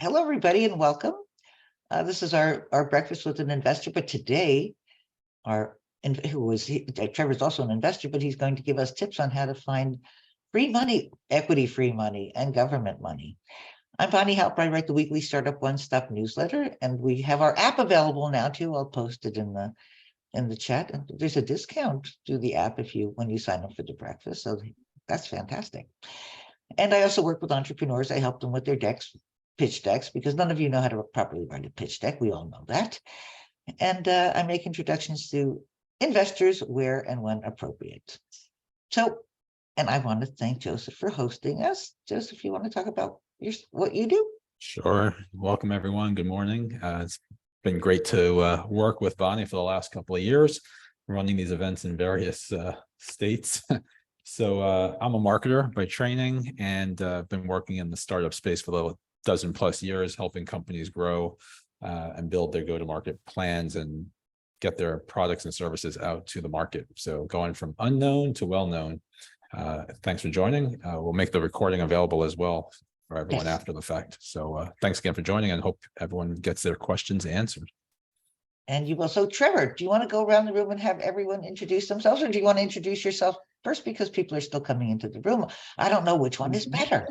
Hello, everybody, and welcome. This is our breakfast with an investor, but today, Trevor's also an investor, but he's going to give us tips on how to find free money, equity-free money, and government money. I'm Bonnie Halper. I write the weekly Startup One Stop newsletter, and we have our app available now too. I'll post it in the chat. And there's a discount to the app when you sign up for the breakfast, so that's fantastic. And I also work with entrepreneurs. I help them with their pitch decks, because none of you know how to properly write a pitch deck. We all know that. And I make introductions to investors where and when appropriate. And I want to thank Joseph for hosting us. Joseph, you want to talk about what you do? Sure. Welcome, everyone. Good morning. It's been great to work with Bonnie for the last couple of years, running these events in various states. So I'm a marketer by training, and been working in the startup space for the dozen plus years, helping companies grow and build their go-to-market plans and get their products and services out to the market. So going from unknown to well-known. Thanks for joining. We'll make the recording available as well for everyone after the fact. So thanks again for joining, and hope everyone gets their questions answered. And you will. So Trevor, do you want to go around the room and have everyone introduce themselves, or do you want to introduce yourself first, because people are still coming into the room? I don't know which one is better.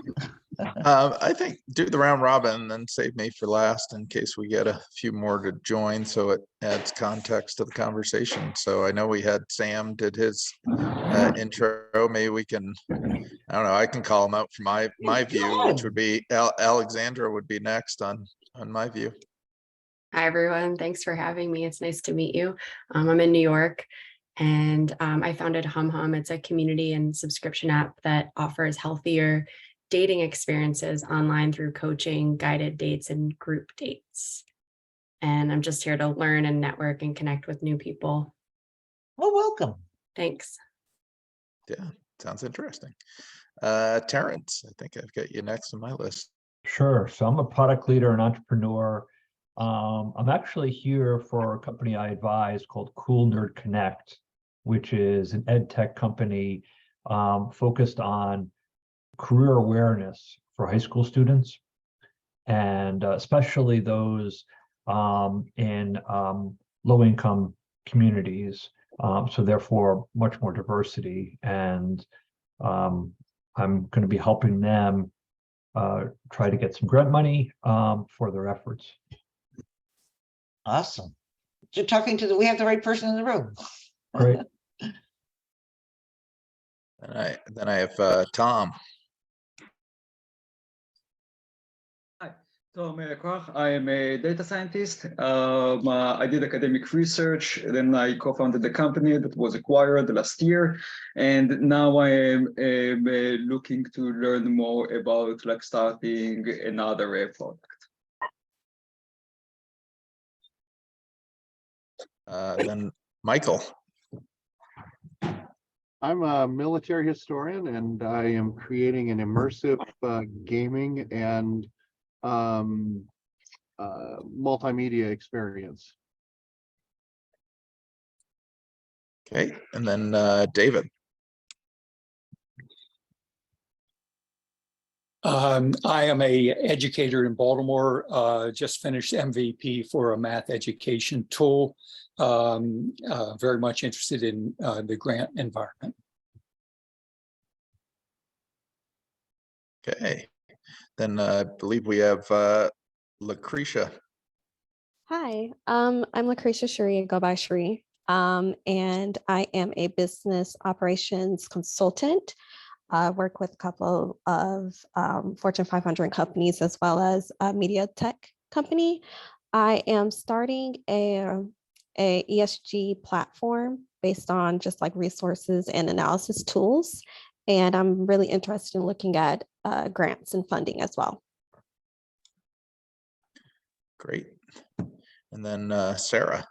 I think do the round robin and then save me for last in case we get a few more to join, so it adds context to the conversation. So I know we had Sam did his intro. Maybe we can, I don't know, I can call him out from my view, which would be Alexandra would be next on my view. Hi, everyone. Thanks for having me. It's nice to meet you. I'm in New York, and I founded Hum. It's a community and subscription app that offers healthier dating experiences online through coaching, guided dates, and group dates. And I'm just here to learn and network and connect with new people. Well, welcome. Thanks. Yeah, sounds interesting. Terrence, I think I've got you next on my list. Sure. So I'm a product leader and entrepreneur. I'm actually here for a company I advise called Cool Nerd Connect, which is an ed tech company focused on career awareness for high school students, and especially those in low-income communities. So therefore, much more diversity. And I'm going to be helping them try to get some grant money for their efforts. Awesome. You're talking to we have the right person in the room. Great. Then I have Tom. Hi, Tom Koch. I am a data scientist. I did academic research, then I co-founded the company that was acquired last year, and now I am looking to learn more about starting another product. Then Michael. I'm a military historian, and I am creating an immersive gaming and multimedia experience. Okay, and then David. I am a educator in Baltimore, just finished MVP for a math education tool. Very much interested in the grant environment. Okay, then I believe we have Lucretia. Hi, I'm Lucretia Shri, go by Shri, and I am a business operations consultant. I work with a couple of Fortune 500 companies, as well as a media tech company. I am starting a ESG platform based on just resources and analysis tools. And I'm really interested in looking at grants and funding as well. Great. And then Sarah.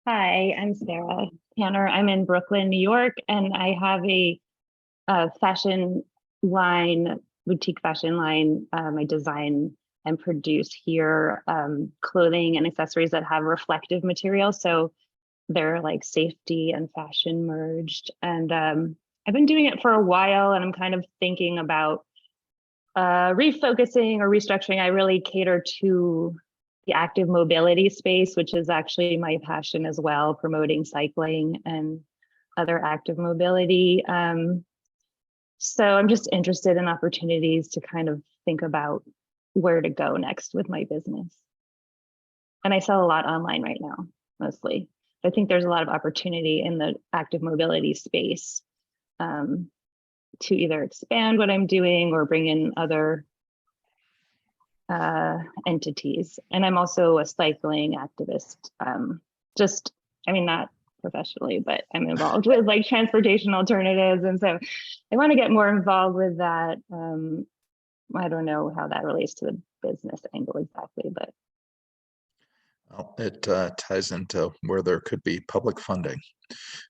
Hi, I'm Sarah Tanner. I'm in Brooklyn, New York, and I have a fashion line, boutique fashion line. I design and produce here clothing and accessories that have reflective materials. So they're safety and fashion merged. And I've been doing it for a while, and I'm kind of thinking about refocusing or restructuring, I really cater to the active mobility space, which is actually my passion as well, promoting cycling and other active mobility. So I'm just interested in opportunities to kind of think about where to go next with my business. And I sell a lot online right now, mostly. I think there's a lot of opportunity in the active mobility space to either expand what I'm doing or bring in other entities. And I'm also a cycling activist. Not professionally, but I'm involved with like transportation alternatives. And so I want to get more involved with that. I don't know how that relates to the business angle exactly, but. Well, it ties into where there could be public funding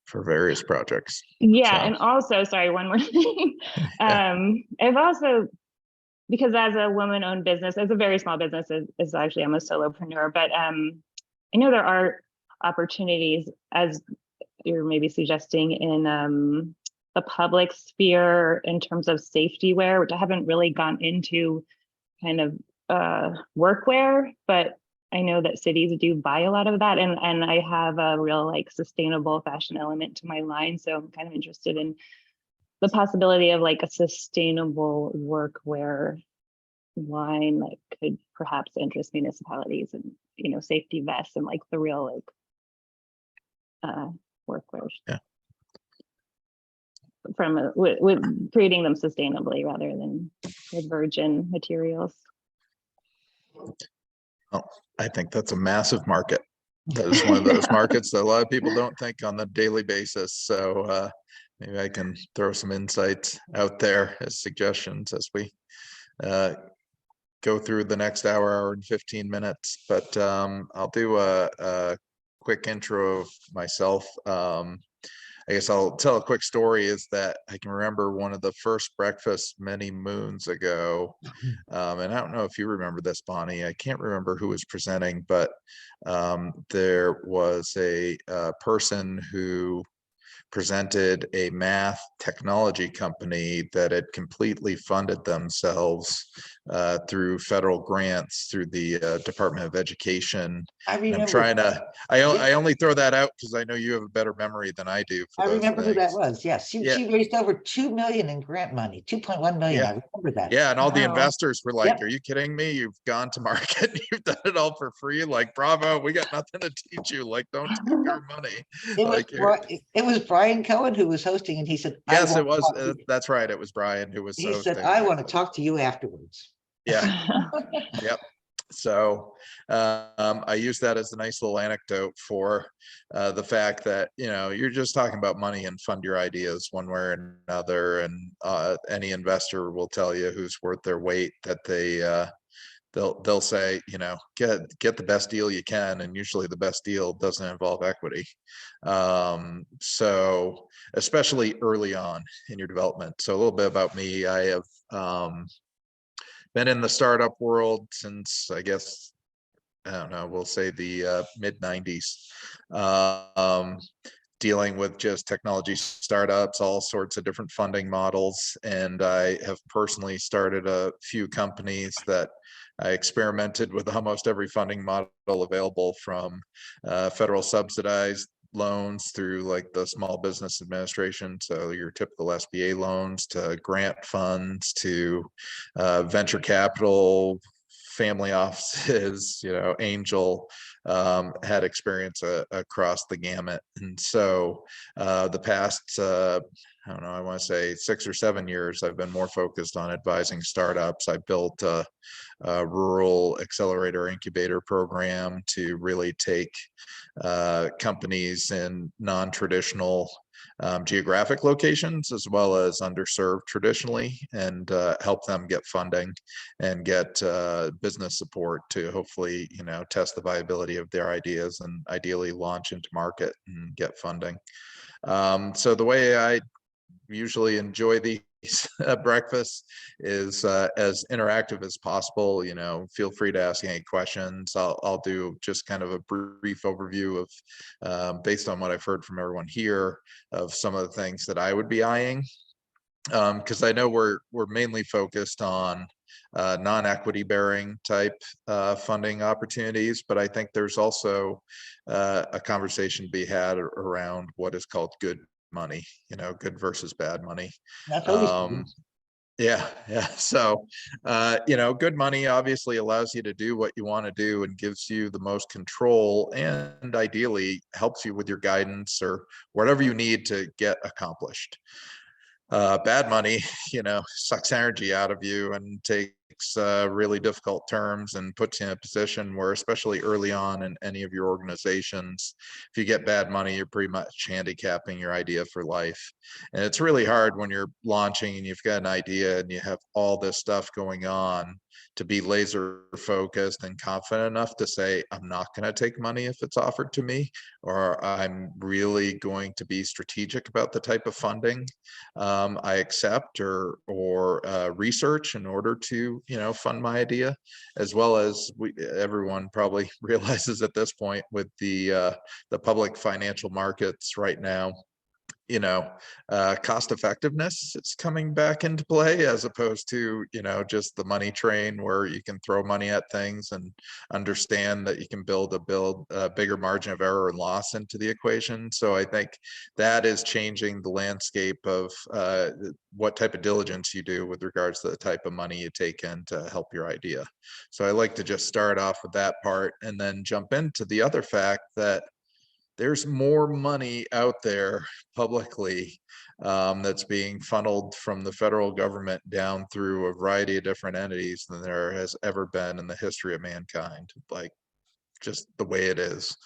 for various projects. Yeah, So. and also, sorry, one more thing. Yeah. I've also, because as a woman-owned business, it's a very small business, is actually I'm a solopreneur, but I know there are opportunities, as you're maybe suggesting, in the public sphere in terms of safety wear, which I haven't really gone into kind of workwear, but I know that cities do buy a lot of that, and I have a real like sustainable fashion element to my line, so I'm kind of interested in the possibility of like a sustainable workwear line that could perhaps interest municipalities, and safety vests and like the real like workwear. Yeah. From with creating them sustainably rather than with virgin materials. Well, I think that's a massive market. That is one of those markets that a lot of people don't think on a daily basis. So maybe I can throw some insights out there as suggestions as we go through the next hour and 15 minutes. But I'll do a quick intro of myself. I guess I'll tell a quick story, is that I can remember one of the first breakfasts many moons ago. And I don't know if you remember this, Bonnie. I can't remember who was presenting, but there was a person who presented a math technology company that had completely funded themselves through federal grants through the Department of Education. I remember. I'm trying to, I only throw that out because I know you have a better memory than I do. I remember who that things. was. Yes, she Yeah. raised over 2 million in grant money, 2.1 million. Yeah. I remember that. Yeah, and all the Wow. investors were like, Yep. "Are you kidding me? You've gone to market, you've done it all for free. Like, bravo, we got nothing to teach you. Like, don't take our money." It was Brian Cohen who was hosting, and he said, Yes, it was. That's right. It was Brian who was. He said, "I want to talk to you afterwards." Yeah. Yep. So I use that as a nice little anecdote for the fact that, you're just talking about money and fund your ideas one way or another. And any investor will tell you who's worth their weight, that they'll say, get the best deal you can. And usually the best deal doesn't involve equity. So especially early on in your development. So a little bit about me. I have been in the startup world since, I guess, I don't know, we'll say the mid 90s, dealing with just technology startups, all sorts of different funding models. And I have personally started a few companies that I experimented with almost every funding model available, from federal subsidized loans through like the Small Business Administration, so your typical SBA loans, to grant funds, to venture capital, family offices, angel, had experience across the gamut. And so the past, I don't know, I want to say 6 or 7 years, I've been more focused on advising startups. I built a rural accelerator incubator program to really take companies in non-traditional geographic locations, as well as underserved traditionally, and help them get funding and get business support to hopefully, test the viability of their ideas and ideally launch into market and get funding. So the way I usually enjoy these breakfasts is as interactive as possible. Feel free to ask any questions. I'll do just kind of a brief overview of, based on what I've heard from everyone here, of some of the things that I would be eyeing. Because I know we're mainly focused on non-equity bearing type funding opportunities, but I think there's also a conversation to be had around what is called good money, good versus bad money. That's always Yeah. So, good money obviously allows you to do what you want to do and gives you the most control, and ideally helps you with your guidance or whatever you need to get accomplished. Bad money, sucks energy out of you and takes really difficult terms and puts you in a position where, especially early on in any of your organizations, if you get bad money, you're pretty much handicapping your idea for life. And it's really hard when you're launching and you've got an idea and you have all this stuff going on to be laser focused and confident enough to say, I'm not going to take money if it's offered to me, or I'm really going to be strategic about the type of funding I accept or research in order to fund my idea, as well as everyone probably realizes at this point with the public financial markets right now. Cost effectiveness is coming back into play, as opposed to, just the money train where you can throw money at things and understand that you can build a bigger margin of error and loss into the equation. So I think that is changing the landscape of what type of diligence you do with regards to the type of money you take in to help your idea. So I like to just start off with that part and then jump into the other fact that there's more money out there publicly that's being funneled from the federal government down through a variety of different entities than there has ever been in the history of mankind. Like, just the way it is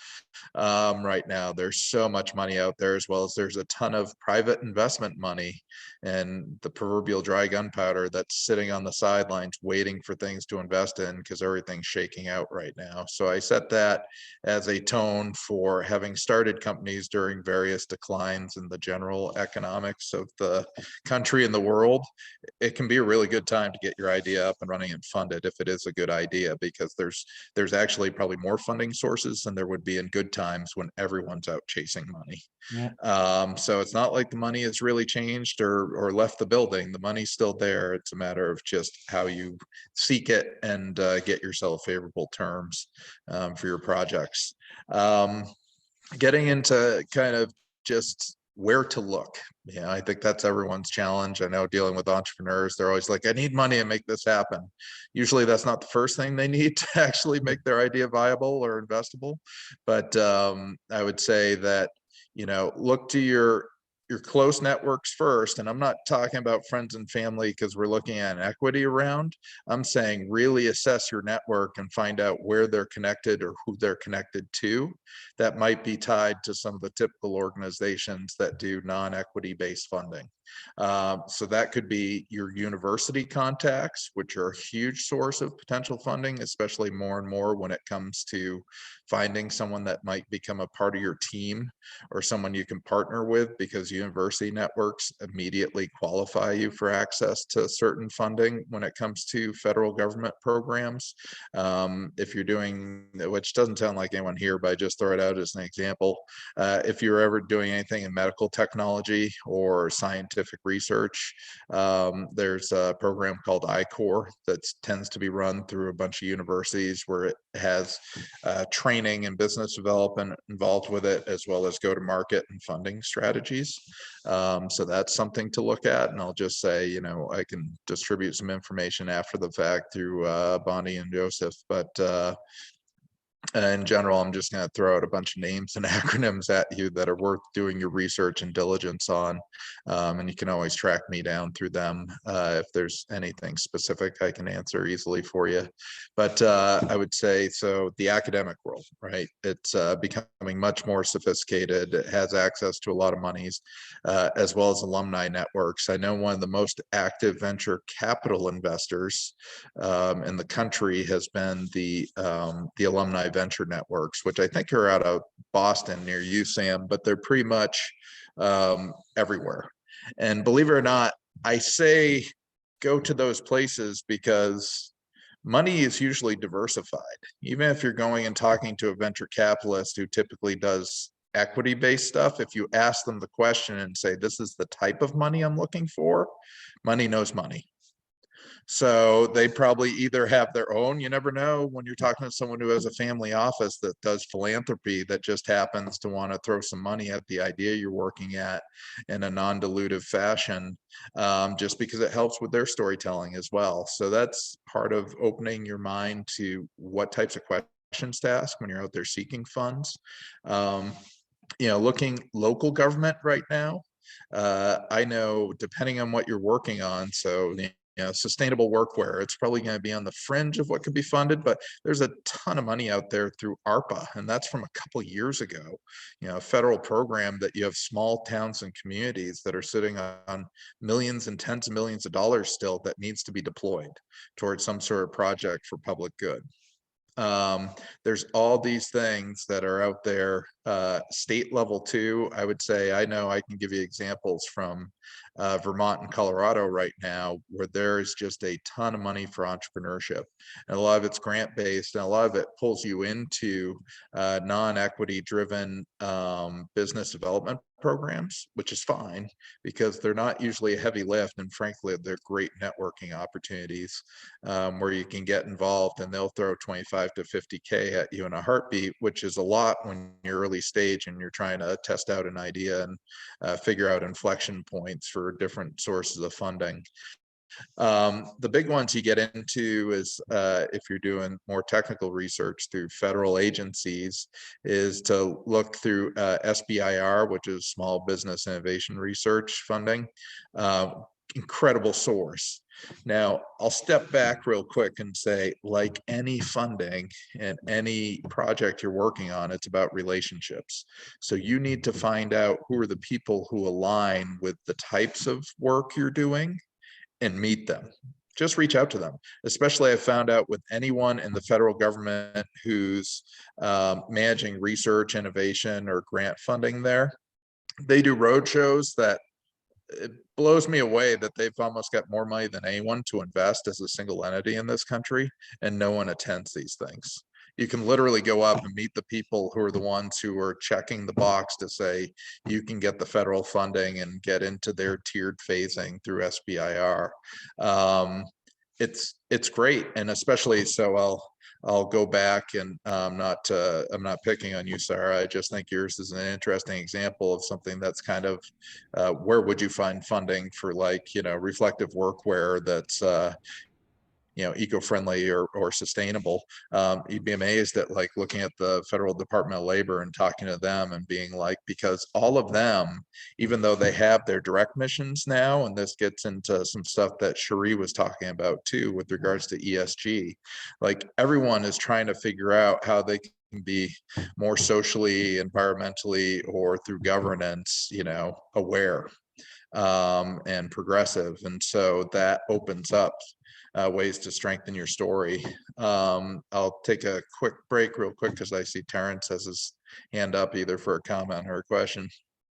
right now. There's so much money out there, as well as there's a ton of private investment money and the proverbial dry gunpowder that's sitting on the sidelines waiting for things to invest in because everything's shaking out right now. So I set that as a tone for having started companies during various declines in the general economics of the country and the world. It can be a really good time to get your idea up and running and funded if it is a good idea, because there's actually probably more funding sources than there would be in good times when everyone's out chasing money. Yeah. So it's not like the money has really changed or left the building. The money's still there. It's a matter of just how you seek it and get yourself favorable terms for your projects. Getting into kind of just where to look. I think that's everyone's challenge. I know dealing with entrepreneurs, they're always like, I need money to make this happen. Usually that's not the first thing they need to actually make their idea viable or investable. But I would say that, look to your close networks first. And I'm not talking about friends and family because we're looking at an equity around. I'm saying really assess your network and find out where they're connected or who they're connected to. That might be tied to some of the typical organizations that do non-equity based funding. So that could be your university contacts, which are a huge source of potential funding, especially more and more when it comes to finding someone that might become a part of your team or someone you can partner with, because university networks immediately qualify you for access to certain funding when it comes to federal government programs. If you're doing, which doesn't sound like anyone here, but I just throw it out as an example. If you're ever doing anything in medical technology or scientific research, there's a program called I-Corps that tends to be run through a bunch of universities where it has training and business development involved with it, as well as go-to-market and funding strategies. So that's something to look at. And I'll just say, I can distribute some information after the fact through Bonnie and Joseph, but in general, I'm just going to throw out a bunch of names and acronyms at you that are worth doing your research and diligence on. And you can always track me down through them. If there's anything specific, I can answer easily for you. But I would say, so the academic world, right? It's becoming much more sophisticated. It has access to a lot of monies, as well as alumni networks. I know one of the most active venture capital investors in the country has been the alumni venture networks, which I think are out of Boston near you, Sam, but they're pretty much everywhere. And believe it or not, I say go to those places because money is usually diversified. Even if you're going and talking to a venture capitalist who typically does equity-based stuff, if you ask them the question and say, this is the type of money I'm looking for, money knows money. So they probably either have their own, you never know when you're talking to someone who has a family office that does philanthropy that just happens to want to throw some money at the idea you're working at in a non-dilutive fashion, just because it helps with their storytelling as well. So that's part of opening your mind to what types of questions to ask when you're out there seeking funds. Looking local government right now, I know depending on what you're working on, so sustainable workwear, it's probably going to be on the fringe of what could be funded, but there's a ton of money out there through ARPA, and that's from a couple years ago. A federal program that you have small towns and communities that are sitting on millions and tens of millions of dollars still that needs to be deployed towards some sort of project for public good. There's all these things that are out there, state level too. I would say, I know I can give you examples from Vermont and Colorado right now, where there's just a ton of money for entrepreneurship. And a lot of it's grant based, and a lot of it pulls you into non-equity driven business development programs, which is fine because they're not usually a heavy lift. And frankly, they're great networking opportunities where you can get involved and they'll throw 25 to 50K at you in a heartbeat, which is a lot when you're early stage and you're trying to test out an idea and figure out inflection points for different sources of funding. The big ones you get into is if you're doing more technical research through federal agencies, is to look through SBIR, which is Small Business Innovation Research funding. Incredible source. Now, I'll step back real quick and say, like any funding and any project you're working on, it's about relationships. So you need to find out who are the people who align with the types of work you're doing and meet them. Just reach out to them. Especially I found out with anyone in the federal government who's managing research, innovation, or grant funding there. They do roadshows that it blows me away that they've almost got more money than anyone to invest as a single entity in this country, and no one attends these things. You can literally go up and meet the people who are the ones who are checking the box to say you can get the federal funding and get into their tiered phasing through SBIR. It's great, and especially so I'll go back and I'm not picking on you, Sarah. I just think yours is an interesting example of something that's kind of where would you find funding for, like, reflective workwear that's eco-friendly or sustainable. You'd be amazed at, like, looking at the Federal Department of Labor and talking to them and being like, because all of them, even though they have their direct missions now, and this gets into some stuff that Cherie was talking about too with regards to ESG, like everyone is trying to figure out how they can be more socially, environmentally, or through governance, aware and progressive. And so that opens up ways to strengthen your story. I'll take a quick break real quick because I see Terrence has his hand up either for a comment or a question.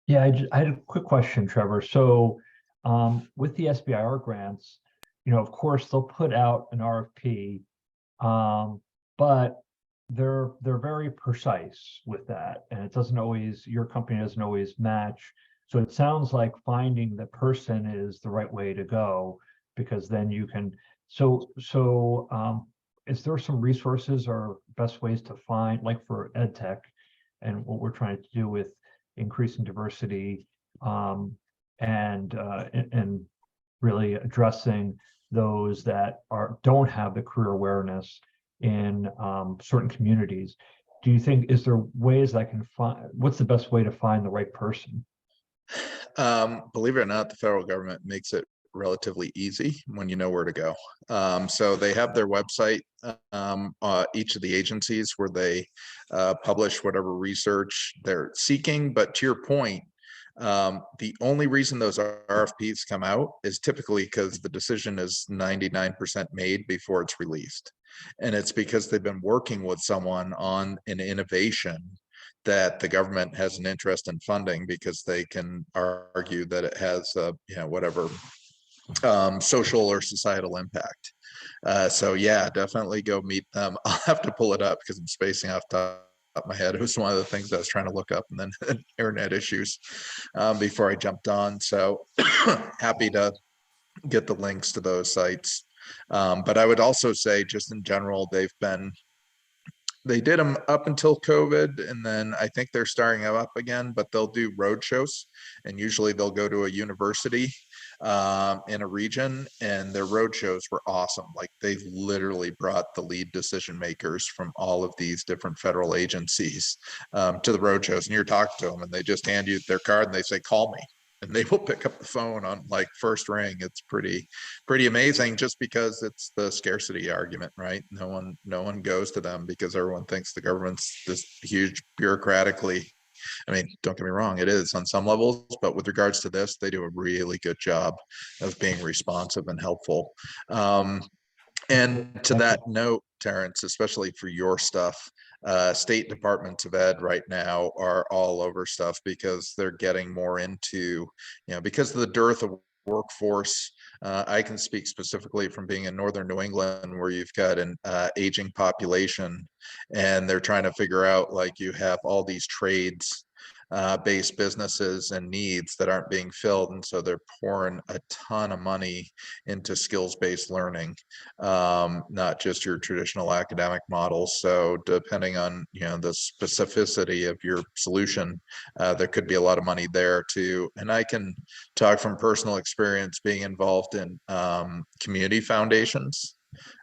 Yeah, I had a quick question, Trevor. So with the SBIR grants, of course, they'll put out an RFP, but they're very precise with that. And it doesn't always, your company doesn't always match. So it sounds like finding the person is the right way to go, because then you can, is there some resources or best ways to find, like for ed tech and what we're trying to do with increasing diversity and really addressing those that don't have the career awareness in certain communities? Do you think, is there ways I can find, what's the best way to find the right person? Believe it or not, the federal government makes it relatively easy when you know where to go. So they have their website, each of the agencies, where they publish whatever research they're seeking. But to your point, the only reason those RFPs come out is typically because the decision is 99% made before it's released. And it's because they've been working with someone on an innovation that the government has an interest in funding, because they can argue that it has whatever social or societal impact. So yeah, definitely go meet them. I'll have to pull it up because I'm spacing off the top of my head. It was one of the things I was trying to look up, and then internet issues before I jumped on. So happy to get the links to those sites But I would also say, just in general, they did them up until COVID, and then I think they're starting them up again, but they'll do road shows, and usually they'll go to a university in a region, and their road shows were awesome. Like, they literally brought the lead decision makers from all of these different federal agencies to the road shows, and you're talking to them, and they just hand you their card and they say, "Call me." And they will pick up the phone on like first ring. It's pretty amazing, just because it's the scarcity argument, right? No one goes to them because everyone thinks the government's this huge bureaucratically. I mean, don't get me wrong, it is on some levels, but with regards to this, they do a really good job of being responsive and helpful. And to that note, Terrence, especially for your stuff, state departments of ed right now are all over stuff because they're getting more into, because of the dearth of workforce. I can speak specifically from being in northern New England, where you've got an aging population, and they're trying to figure out, like, you have all these trades based businesses and needs that aren't being filled, and so they're pouring a ton of money into skills-based learning, not just your traditional academic models. So depending on the specificity of your solution, there could be a lot of money there too. And I can talk from personal experience being involved in community foundations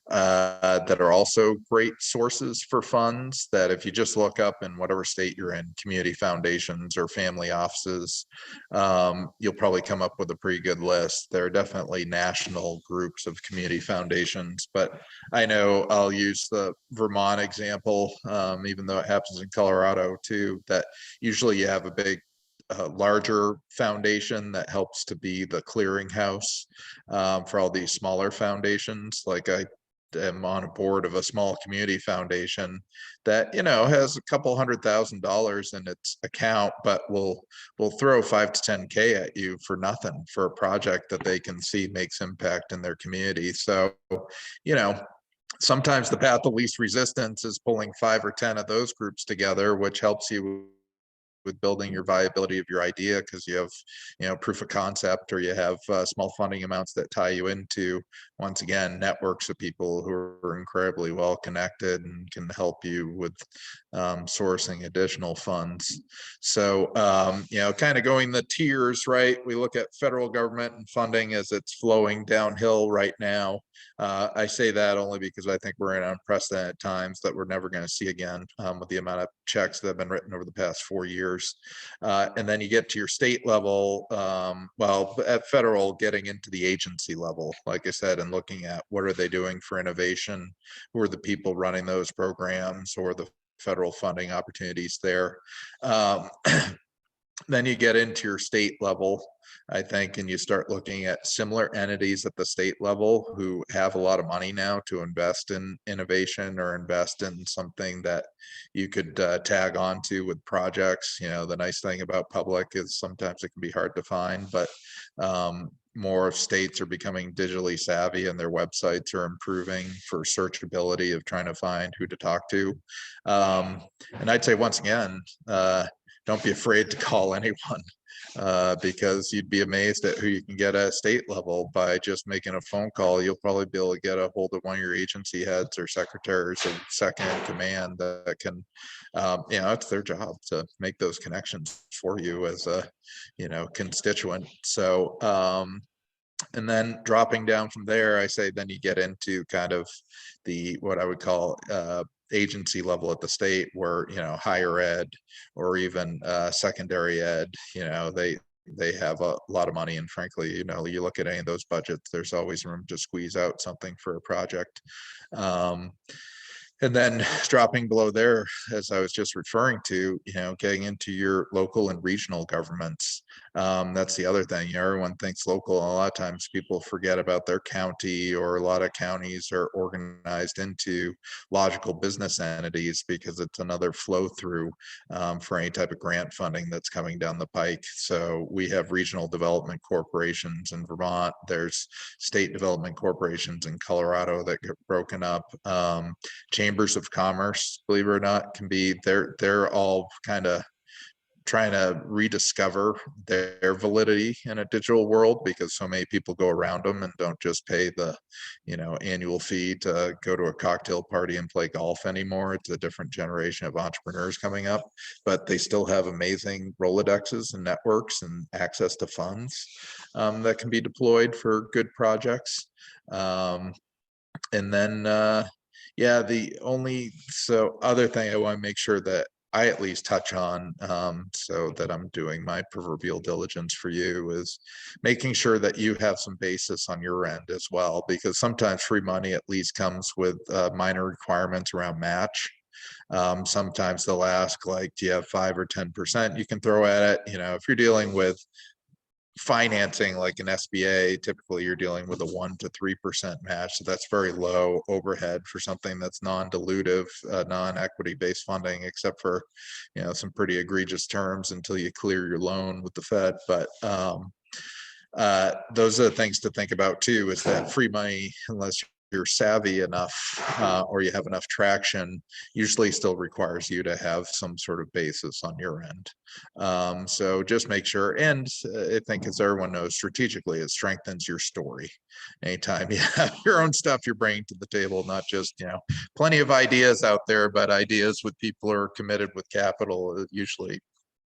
that are also great sources for funds, that if you just look up in whatever state you're in, community foundations or family offices, you'll probably come up with a pretty good list. There are definitely national groups of community foundations, but I know I'll use the Vermont example, even though it happens in Colorado too, that usually you have a big larger foundation that helps to be the clearinghouse for all these smaller foundations. Like, I am on a board of a small community foundation that has a couple $100,000 in its account, but will throw 5 to 10K at you for nothing for a project that they can see makes impact in their community. So sometimes the path of least resistance is pulling 5 or 10 of those groups together, which helps you with building your viability of your idea, because you have proof of concept, or you have small funding amounts that tie you into, once again, networks of people who are incredibly well connected and can help you with sourcing additional funds. So kind of going the tiers, right? We look at federal government and funding as it's flowing downhill right now. I say that only because I think we're in unprecedented times that we're never going to see again, with the amount of checks that have been written over the past 4 years. And then you get to your state level, at federal, getting into the agency level, like I said, and looking at what are they doing for innovation, who are the people running those programs, or the federal funding opportunities there. Then you get into your state level, I think, and you start looking at similar entities at the state level who have a lot of money now to invest in innovation or invest in something that you could tag on to with projects. The nice thing about public is sometimes it can be hard to find, but more states are becoming digitally savvy, and their websites are improving for searchability of trying to find who to talk to. And I'd say, once again, don't be afraid to call anyone, because you'd be amazed at who you can get at state level by just making a phone call. You'll probably be able to get a hold of one of your agency heads or secretaries or second in command that can, it's their job to make those connections for you as a, constituent. So, and then dropping down from there, I say, then you get into kind of what I would call agency level at the state, where higher ed, or even secondary ed, they have a lot of money, and frankly, you look at any of those budgets, there's always room to squeeze out something for a project. And then dropping below there, as I was just referring to, getting into your local and regional governments. That's the other thing. Everyone thinks local, and a lot of times people forget about their county, or a lot of counties are organized into logical business entities, because it's another flow through for any type of grant funding that's coming down the pike. So we have regional development corporations in Vermont. There's state development corporations in Colorado that get broken up. Chambers of commerce, believe it or not, can be, they're all kind of trying to rediscover their validity in a digital world, because so many people go around them and don't just pay the, annual fee to go to a cocktail party and play golf anymore. It's a different generation of entrepreneurs coming up, but they still have amazing Rolodexes and networks and access to funds that can be deployed for good projects. And then, yeah, other thing I want to make sure that I at least touch on, so that I'm doing my proverbial diligence for you, is making sure that you have some basis on your end as well, because sometimes free money at least comes with minor requirements around match. Sometimes they'll ask, like, do you have 5 or 10% you can throw at it? If you're dealing with financing like an SBA, typically you're dealing with a 1 to 3% match. So that's very low overhead for something that's non-dilutive, non-equity based funding, except for, some pretty egregious terms until you clear your loan with the Fed. But those are the things to think about too, is that free money, unless you're savvy enough or you have enough traction, usually still requires you to have some sort of basis on your end. So just make sure, and I think, as everyone knows, strategically it strengthens your story. Anytime you have your own stuff you're bringing to the table, not just, plenty of ideas out there, but ideas with people who are committed with capital, it usually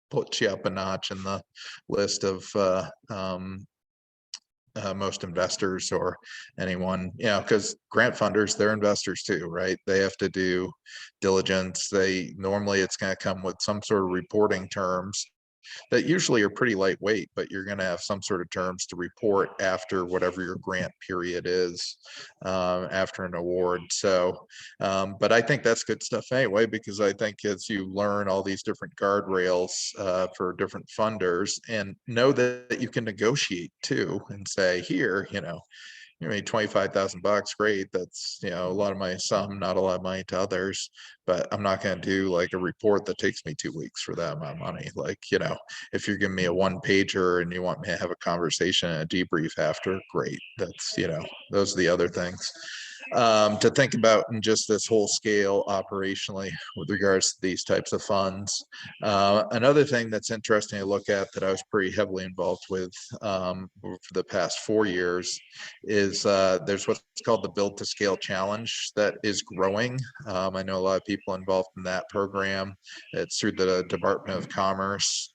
puts you up a notch in the list of most investors or anyone, because grant funders, they're investors too, right? They have to do diligence. Normally it's going to come with some sort of reporting terms that usually are pretty lightweight, but you're going to have some sort of terms to report after whatever your grant period is, after an award. So, but I think that's good stuff anyway, because I think as you learn all these different guardrails for different funders, and know that you can negotiate too, and say, here, you made $25,000, great. That's, a lot of money, not a lot of money to others, but I'm not going to do like a report that takes me 2 weeks for that amount of money. Like, if you're giving me a 1-pager and you want me to have a conversation and a debrief after, great. That's, those are the other things to think about in just this whole scale operationally with regards to these types of funds. Another thing that's interesting to look at that I was pretty heavily involved with for the past 4 years is there's what's called the Build to Scale Challenge that is growing. I know a lot of people involved in that program. It's through the Department of Commerce.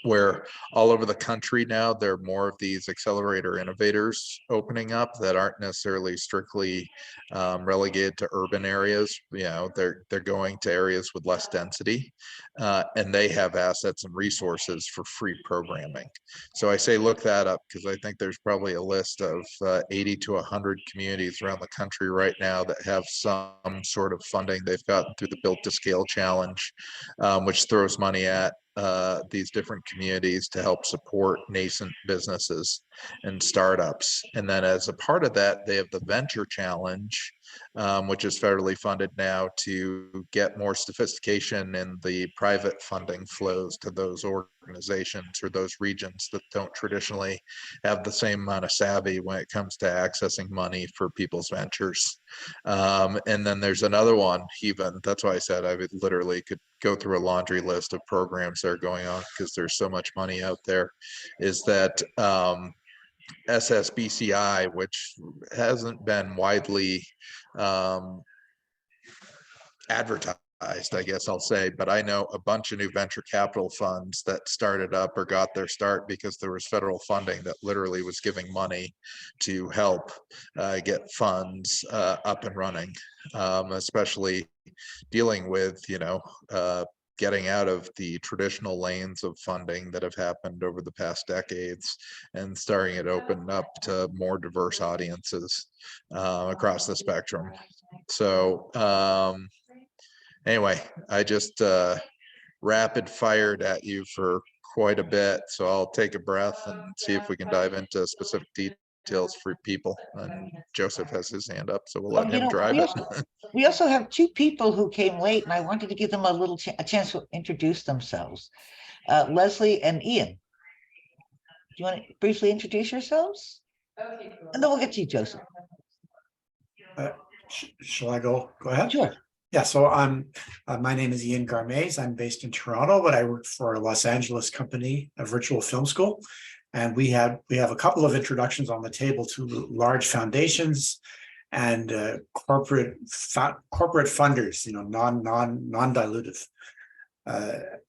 Where all over the country now, there are more of these accelerator innovators opening up that aren't necessarily strictly relegated to urban areas. They're going to areas with less density, and they have assets and resources for free programming. So I say look that up, because I think there's probably a list of 80 to 100 communities around the country right now that have some sort of funding they've gotten through the Build to Scale Challenge, which throws money at these different communities to help support nascent businesses and startups. And then as a part of that, they have the Venture Challenge, which is federally funded now to get more sophistication in the private funding flows to those organizations or those regions that don't traditionally have the same amount of savvy when it comes to accessing money for people's ventures. And then there's another one, even, that's why I said I would literally could go through a laundry list of programs that are going on, because there's so much money out there, is that SSBCI, which hasn't been widely advertised, I guess I'll say, but I know a bunch of new venture capital funds that started up or got their start because there was federal funding that literally was giving money to help get funds up and running, especially dealing with, getting out of the traditional lanes of funding that have happened over the past decades and starting it open up to more diverse audiences across the spectrum. So anyway, I just rapid fired at you for quite a bit. So I'll take a breath and see if we can dive into specific details for people. And Joseph has his hand up, so we'll let him drive it. We also have 2 people who came late, and I wanted to give them a chance to introduce themselves. Leslie and Ian. Do you want to briefly introduce yourselves? Okay. And then we'll get to you, Joseph. Shall I go? Go ahead. Sure. Yeah, so my name is Ian Garmaze. I'm based in Toronto, but I work for a Los Angeles company, a virtual film school. And we have a couple of introductions on the table to large foundations and corporate funders, non-dilutive.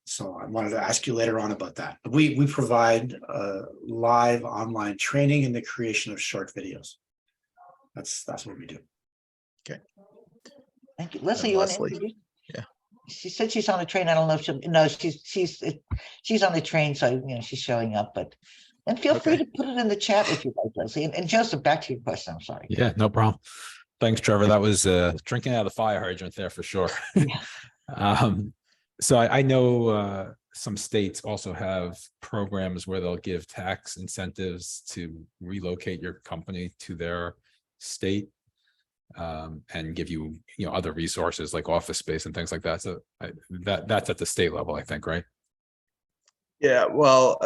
So I wanted to ask you later on about that. We provide live online training in the creation of short videos. That's what we do. Okay. Thank you. Leslie, you want to Leslie. introduce? Yeah. She said she's on the train. I don't know if she'll, no, she's on the train, so she's showing up, but and feel free to put it in the chat if you'd like, Leslie. And Joseph, back to your question. I'm sorry. Yeah, no problem. Thanks, Trevor. That was drinking out of the fire hydrant there for sure. Yeah. So I know some states also have programs where they'll give tax incentives to relocate your company to their state, and give you, other resources like office space and things like that. So that's at the state level, I think, right? Yeah, well,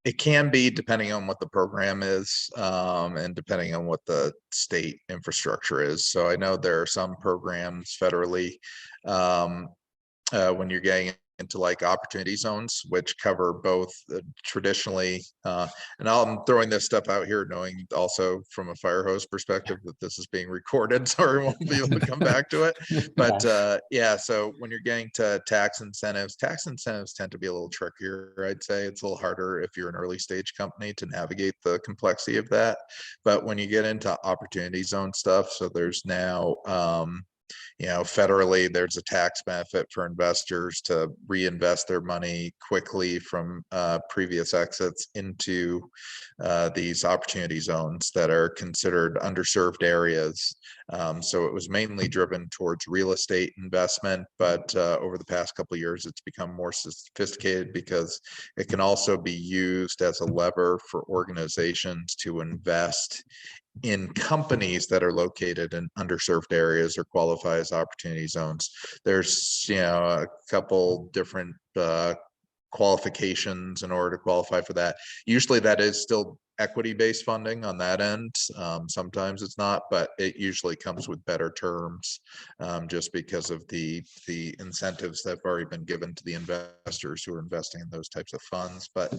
it can be depending on what the program is, and depending on what the state infrastructure is. So I know there are some programs federally, when you're getting into like opportunity zones, which cover both traditionally, and I'm throwing this stuff out here, knowing also from a fire hose perspective that this is being recorded, so we won't be able to come back to it. But yeah, so when you're getting to tax incentives tend to be a little trickier. I'd say it's a little harder if you're an early stage company to navigate the complexity of that. But when you get into opportunity zone stuff, so there's now federally, there's a tax benefit for investors to reinvest their money quickly from previous exits into these opportunity zones that are considered underserved areas. So it was mainly driven towards real estate investment, but over the past couple of years, it's become more sophisticated because it can also be used as a lever for organizations to invest in companies that are located in underserved areas or qualify as opportunity zones. There's, a couple different qualifications in order to qualify for that. Usually that is still equity-based funding on that end. Sometimes it's not, but it usually comes with better terms, just because of the incentives that have already been given to the investors who are investing in those types of funds. But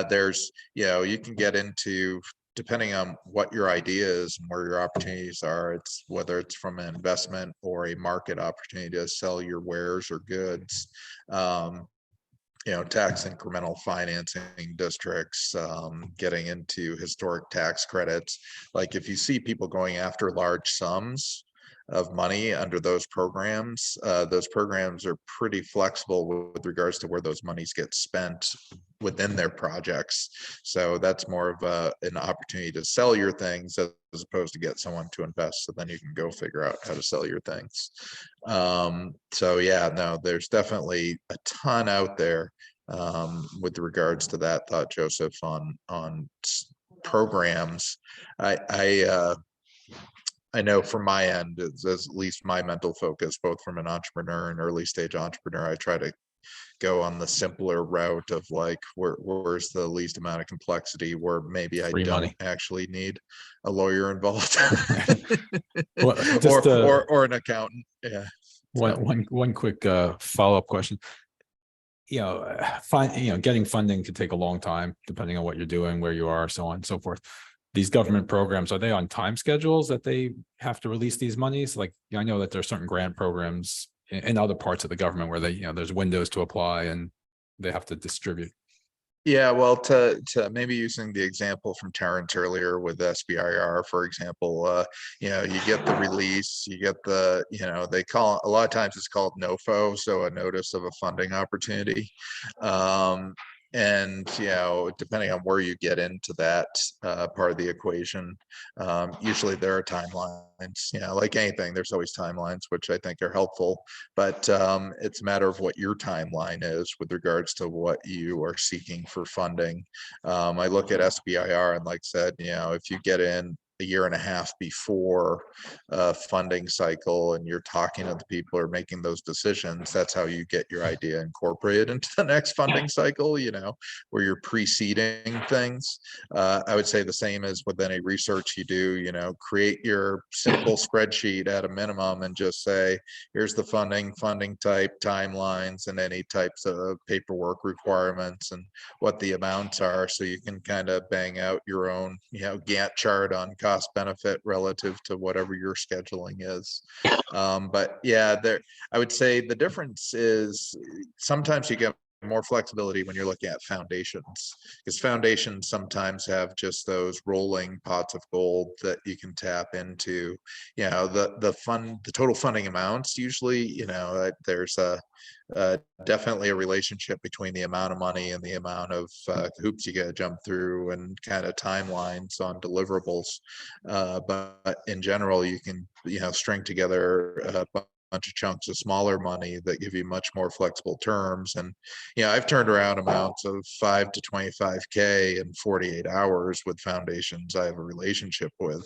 there's, you can get into, depending on what your idea is and where your opportunities are, it's whether it's from an investment or a market opportunity to sell your wares or goods, tax incremental financing districts, getting into historic tax credits. Like if you see people going after large sums of money under those programs are pretty flexible with regards to where those monies get spent within their projects. So that's more of an opportunity to sell your things as opposed to get someone to invest. So then you can go figure out how to sell your things. So yeah, no, there's definitely a ton out there with regards to that. Thought Joseph on programs. I know from my end, it's at least my mental focus, both from an entrepreneur and early stage entrepreneur, I try to go on the simpler route of like where's the least amount of complexity, where maybe I don't actually need a lawyer involved. Well, or an accountant. Yeah. One quick follow-up question. Getting funding could take a long time depending on what you're doing, where you are, so on and so forth. These government programs, are they on time schedules that they have to release these monies? Like, I know that there are certain grant programs in other parts of the government where they, there's windows to apply and they have to distribute. Yeah, well, to maybe using the example from Terrence earlier with SBIR, for example, you get the release, you get the, they call, a lot of times it's called NOFO, so a notice of a funding opportunity. And, depending on where you get into that part of the equation, usually there are timelines, like anything, there's always timelines, which I think are helpful, but it's a matter of what your timeline is with regards to what you are seeking for funding. I look at SBIR and like I said, if you get in a year and a half before a funding cycle, and you're talking to the people who are making those decisions, that's how you get your idea incorporated into the next funding cycle, you know, where you're preceding things. I would say the same as with any research you do, you know, create your simple spreadsheet at a minimum and just say, here's the funding type, timelines, and any types of paperwork requirements and what the amounts are, so you can kind of bang out your own, you know, Gantt chart on cost benefit relative to whatever your scheduling is. But yeah, I would say the difference is sometimes you get more flexibility when you're looking at foundations, because foundations sometimes have just those rolling pots of gold that you can tap into. You know, the total funding amounts usually, you know, there's definitely a relationship between the amount of money and the amount of hoops you got to jump through and kind of timelines on deliverables. But in general, you can, you know, string together a bunch of chunks of smaller money that give you much more flexible terms. And, you know, I've turned around amounts of 5 to 25K in 48 hours with foundations I have a relationship with,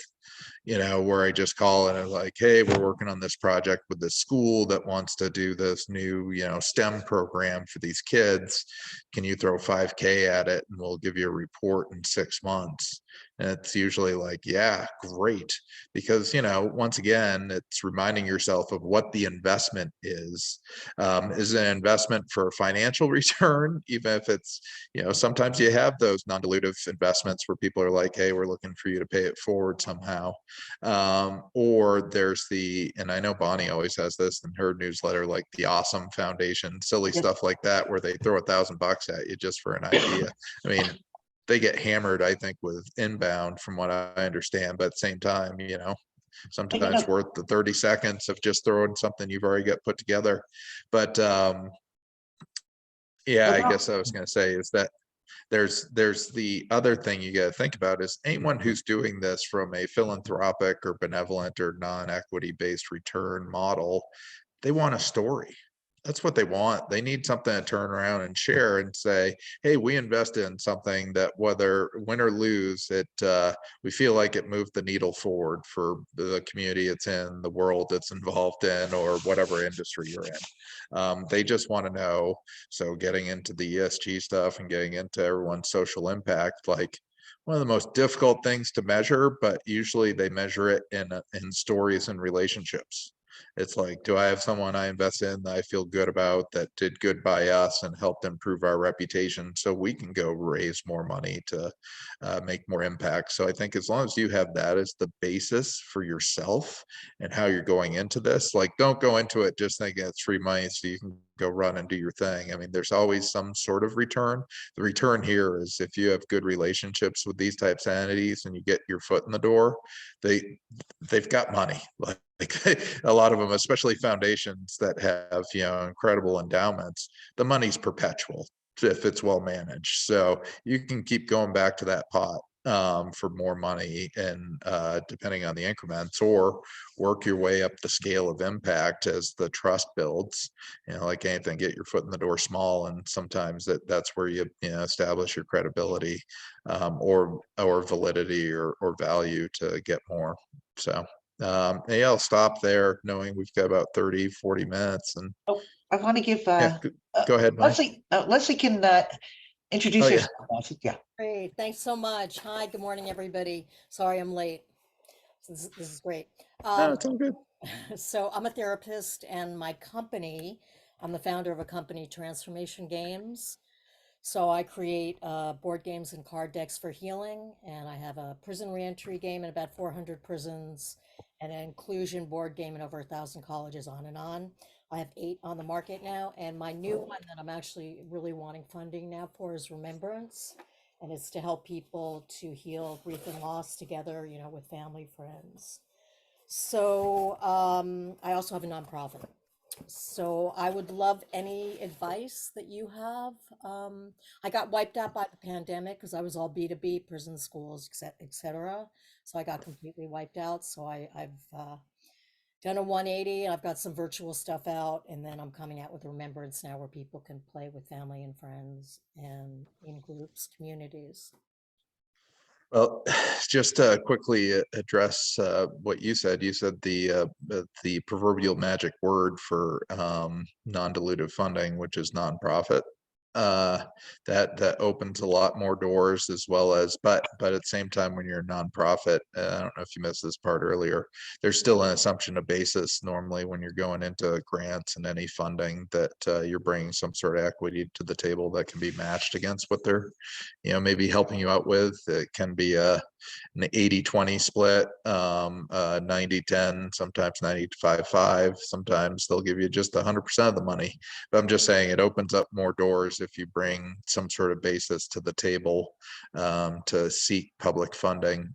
you know, where I just call and I'm like, hey, we're working on this project with this school that wants to do this new, you know, STEM program for these kids. Can you throw 5K at it and we'll give you a report in 6 months? And it's usually like, yeah, great. Because, you know, once again, it's reminding yourself of what the investment is. Is it an investment for financial return? Even if it's, you know, sometimes you have those non-dilutive investments where people are like, hey, we're looking for you to pay it forward somehow. Or there's and I know Bonnie always has this in her newsletter, like the Awesome Foundation, silly stuff like that, where they throw $1,000 at you just for an idea. I mean, they get hammered, I think, with inbound from what I understand, but at the same time, you know, sometimes worth the 30 seconds of just throwing something you've already got put together. But yeah, I guess I was going to say is that there's the other thing you got to think about is anyone who's doing this from a philanthropic or benevolent or non-equity based return model, they want a story. That's what they want. They need something to turn around and share and say, hey, we invested in something that whether win or lose, we feel like it moved the needle forward for the community it's in, the world it's involved in, or whatever industry you're in. They just want to know. So getting into the ESG stuff and getting into everyone's social impact, like one of the most difficult things to measure, but usually they measure it in stories and relationships. It's like, do I have someone I invest in that I feel good about, that did good by us and helped improve our reputation so we can go raise more money to make more impact. So I think as long as you have that as the basis for yourself and how you're going into this, like don't go into it just thinking it's free money so you can go run and do your thing. I mean, there's always some sort of return. The return here is if you have good relationships with these types of entities and you get your foot in the door, they've got money. Like a lot of them, especially foundations that have, you know, incredible endowments, the money's perpetual if it's well managed. So you can keep going back to that pot for more money and depending on the increments, or work your way up the scale of impact as the trust builds. You know, like anything, get your foot in the door small, and sometimes that's where you know, establish your credibility or validity or value to get more. So yeah, I'll stop there knowing we've got about 30, 40 minutes. And I want to give yeah, go ahead, Mike. Leslie can introduce yourself. Yeah. Great, thanks so much. Hi, good morning, everybody. Sorry I'm late. This is great. No, it's all good. So I'm a therapist, and my company, I'm the founder of a company, Transformation Games. So I create board games and card decks for healing, and I have a prison reentry game in about 400 prisons, and an inclusion board game in over 1,000 colleges, on and on. I have 8 on the market now, and my new one that I'm actually really wanting funding now for is Remembrance, and it's to help people to heal grief and loss together, you know, with family, friends. So I also have a nonprofit. So I would love any advice that you have. I got wiped out by the pandemic because I was all B2B, prison schools, etc. So I got completely wiped out. So I've done a 180. I've got some virtual stuff out, and then I'm coming out with Remembrance now, where people can play with family and friends and in groups, communities. Well, just to quickly address what you said. You said the proverbial magic word for non-dilutive funding, which is nonprofit. That opens a lot more doors, as well as, but at the same time, when you're a nonprofit, I don't know if you missed this part earlier, there's still an assumption of basis normally when you're going into grants and any funding, that you're bringing some sort of equity to the table that can be matched against what they're, maybe helping you out with. It can be an 80-20 split, 90-10, sometimes 95-5. Sometimes they'll give you just 100% of the money. But I'm just saying, it opens up more doors if you bring some sort of basis to the table to seek public funding.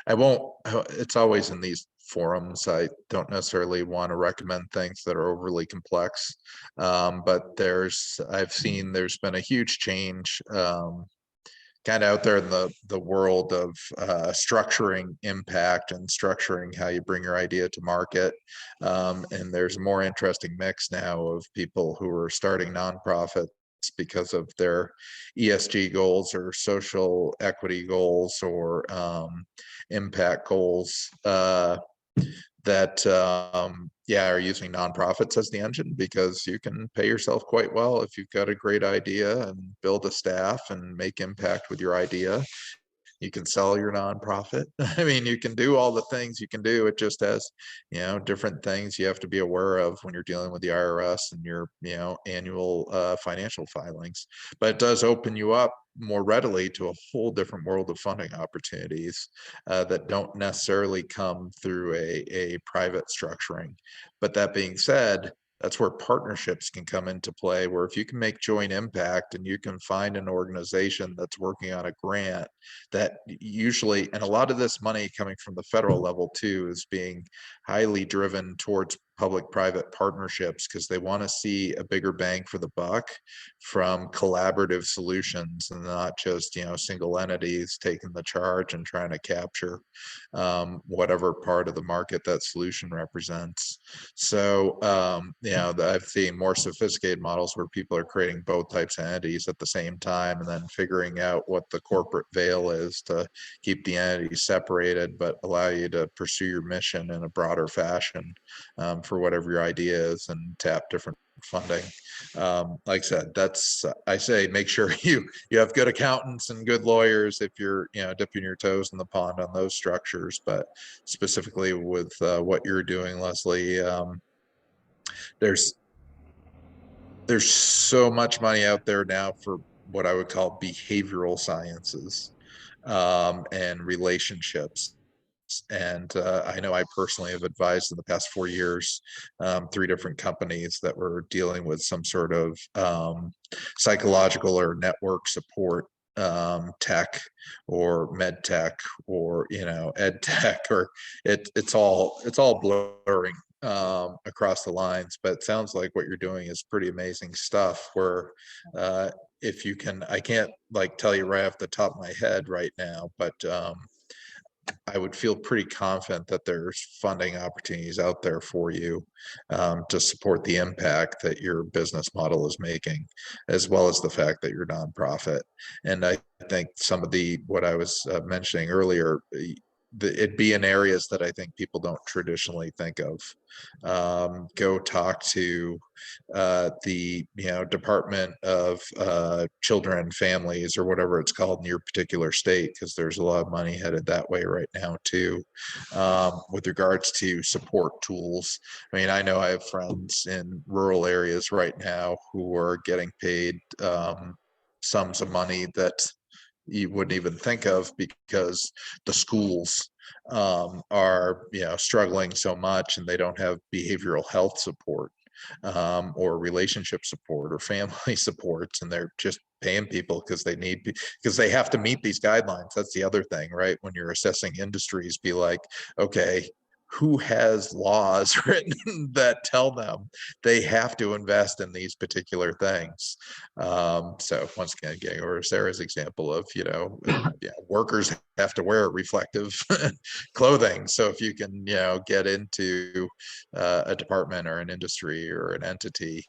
It's always in these forums, I don't necessarily want to recommend things that are overly complex, but I've seen there's been a huge change kind of out there in the world of structuring impact and structuring how you bring your idea to market. And there's a more interesting mix now of people who are starting nonprofits because of their ESG goals or social equity goals or impact goals that are using nonprofits as the engine, because you can pay yourself quite well if you've got a great idea and build a staff and make impact with your idea. You can sell your nonprofit. I mean, you can do all the things you can do. It just has, different things you have to be aware of when you're dealing with the IRS and your, annual financial filings. But it does open you up more readily to a whole different world of funding opportunities that don't necessarily come through a private structuring. But that being said, that's where partnerships can come into play, where if you can make joint impact and you can find an organization that's working on a grant that usually, and a lot of this money coming from the federal level too, is being highly driven towards public-private partnerships, because they want to see a bigger bang for the buck from collaborative solutions and not just, single entities taking the charge and trying to capture whatever part of the market that solution represents. So, I've seen more sophisticated models where people are creating both types of entities at the same time and then figuring out what the corporate veil is to keep the entities separated, but allow you to pursue your mission in a broader fashion for whatever your idea is and tap different funding. Like I said, I say make sure you have good accountants and good lawyers if you're dipping your toes in the pond on those structures. But specifically with what you're doing, Leslie, there's so much money out there now for what I would call behavioral sciences and relationships. And I know I personally have advised in the past 4 years 3 different companies that were dealing with some sort of psychological or network support tech or med tech or ed tech, or it's all blurring across the lines. But it sounds like what you're doing is pretty amazing stuff, where if you can, I can't tell you right off the top of my head right now, but I would feel pretty confident that there's funding opportunities out there for you to support the impact that your business model is making, as well as the fact that you're nonprofit. And I think some of what I was mentioning earlier, it'd be in areas that I think people don't traditionally think of. Go talk to the Department of Children and Families, or whatever it's called in your particular state, because there's a lot of money headed that way right now too, with regards to support tools. I mean, I know I have friends in rural areas right now who are getting paid sums of money that you wouldn't even think of, because the schools are struggling so much and they don't have behavioral health support or relationship support or family supports, and they're just paying people because they have to meet these guidelines. That's the other thing, right? When you're assessing industries, be like, okay, who has laws written that tell them they have to invest in these particular things? So once again, or Sarah's example of, workers have to wear reflective clothing. So if you can, get into a department or an industry or an entity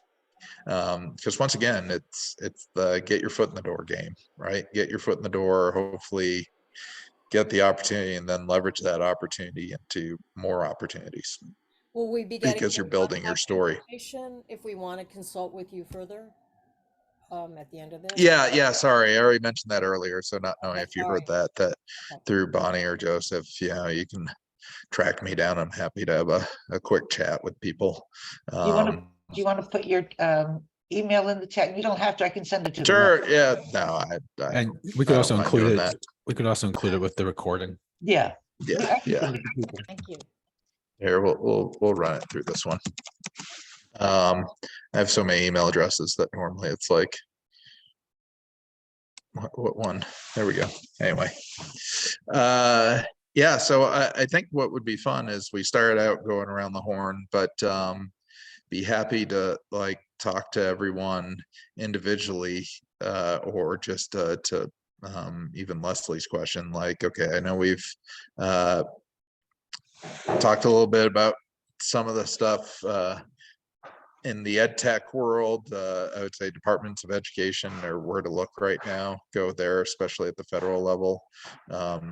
Because once again, it's the get your foot in the door game, right? Get your foot in the door, hopefully get the opportunity, and then leverage that opportunity into more opportunities Will we be getting because your you're building your contact story. information if we want to consult with you further at the end of this? Yeah, sorry, I already mentioned that earlier, so not knowing Okay, if you sorry. heard that Okay. through Bonnie or Joseph, you can track me down. I'm happy to have a quick chat with people. Do you want to put your email in the chat? You don't have to. I can send it to the web. Sure, yeah, no, And we could I don't also mind include doing it. that. We could also include it with the recording. Yeah. Yeah, I can yeah. send it to people. Thank you. Here, we'll run it through this one. I have so many email addresses that normally it's like, what one? There we go. Anyway, yeah. So I think what would be fun is we started out going around the horn, but be happy to like talk to everyone individually, or just to even Leslie's question. Like, okay, I know we've talked a little bit about some of the stuff in the ed tech world. I would say departments of education are where to look right now. Go there, especially at the federal level.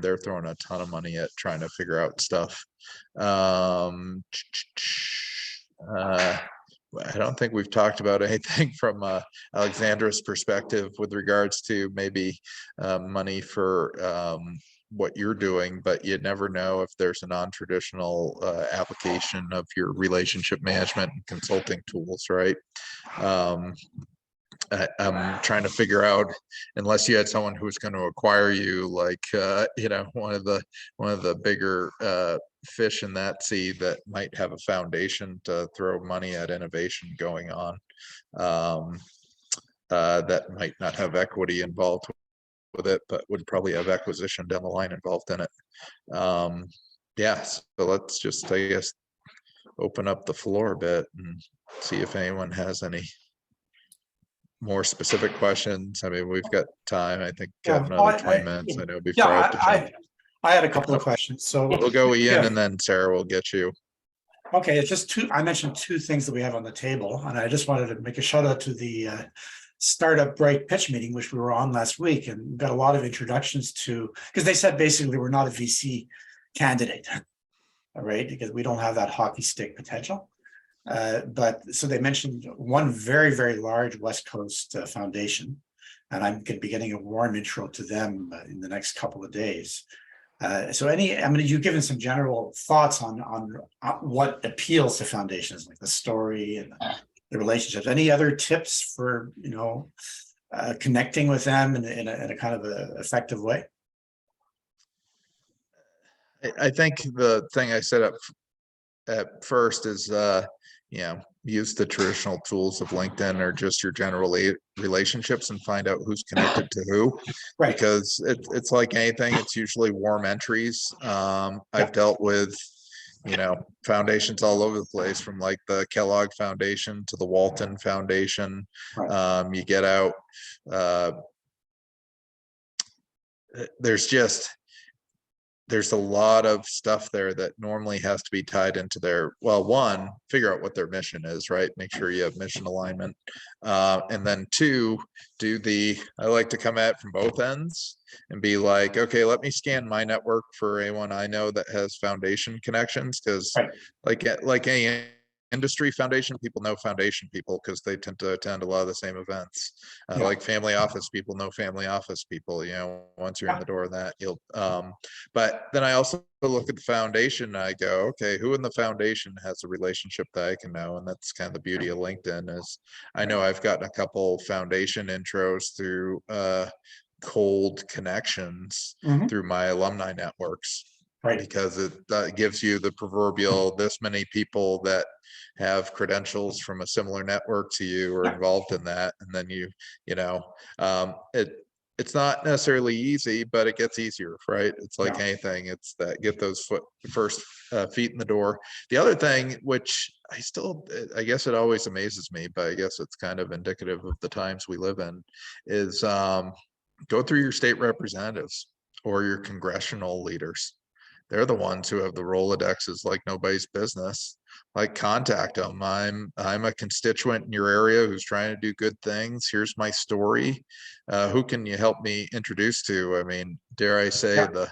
They're throwing a ton of money at trying to figure out stuff. I don't think we've talked about anything from Alexandra's perspective with regards to maybe money for what you're doing, but you never know if there's a non-traditional application of your relationship management and consulting tools, right? I'm trying to figure out, unless you had someone who's going to acquire you, like one of the bigger fish in that sea that might have a foundation to throw money at innovation going on, that might not have equity involved with it, but would probably have acquisition down the line involved in it. Yeah, so let's just, I guess, open up the floor a bit and see if anyone has any more specific questions. I mean, we've got time. I think got another 20 minutes. I know before I have to jump. I had a couple of questions. So We'll go Ian, and then Sarah will get you. okay, it's just I mentioned two things that we have on the table, and I just wanted to make a shout out to the Startup Bright pitch meeting, which we were on last week, and we got a lot of introductions to, because they said basically we're not a VC candidate, all right, because we don't have that hockey stick potential. But so they mentioned one very, very large West Coast foundation, and I'm going to be getting a warm intro to them in the next couple of days. So you've given some general thoughts on what appeals to foundations, like the story and the relationships. Any other tips for connecting with them in a kind of a effective way? I think the thing I said up at first is use the traditional tools of LinkedIn or just your general relationships and find out who's connected to who. Right. Because it's like anything, it's usually warm entries. I've dealt with foundations all over the place, from like the Kellogg Foundation to the Walton Foundation. Right. You get out, there's a lot of stuff there that normally has to be tied into one, figure out what their mission is, right? Make sure you have mission alignment. And then two, I like to come at it from both ends and be like, okay, let me scan my network for anyone I know that has foundation connections. Cause like any industry foundation, people know foundation people because they tend to attend a lot of the same events. Like family office people know family office people, once you're in the door of that, you'll but then I also look at the foundation and I go, okay, who in the foundation has a relationship that I can know? And that's kind of the beauty of LinkedIn. Is I know I've gotten a couple foundation intros through cold connections through my alumni networks. Right. Because it gives you the proverbial this many people that have credentials from a similar network to you are involved in that, and then it's not necessarily easy, but it gets easier, right? It's like anything, it's that get those first feet in the door. The other thing, which I guess it always amazes me, but I guess it's kind of indicative of the times we live in, is go through your state representatives or your congressional leaders. they're the ones who have the Rolodexes like nobody's business. Like, contact them. I'm a constituent in your area who's trying to do good things. Here's my story. Who can you help me introduce to? I mean, dare I say, Yeah. the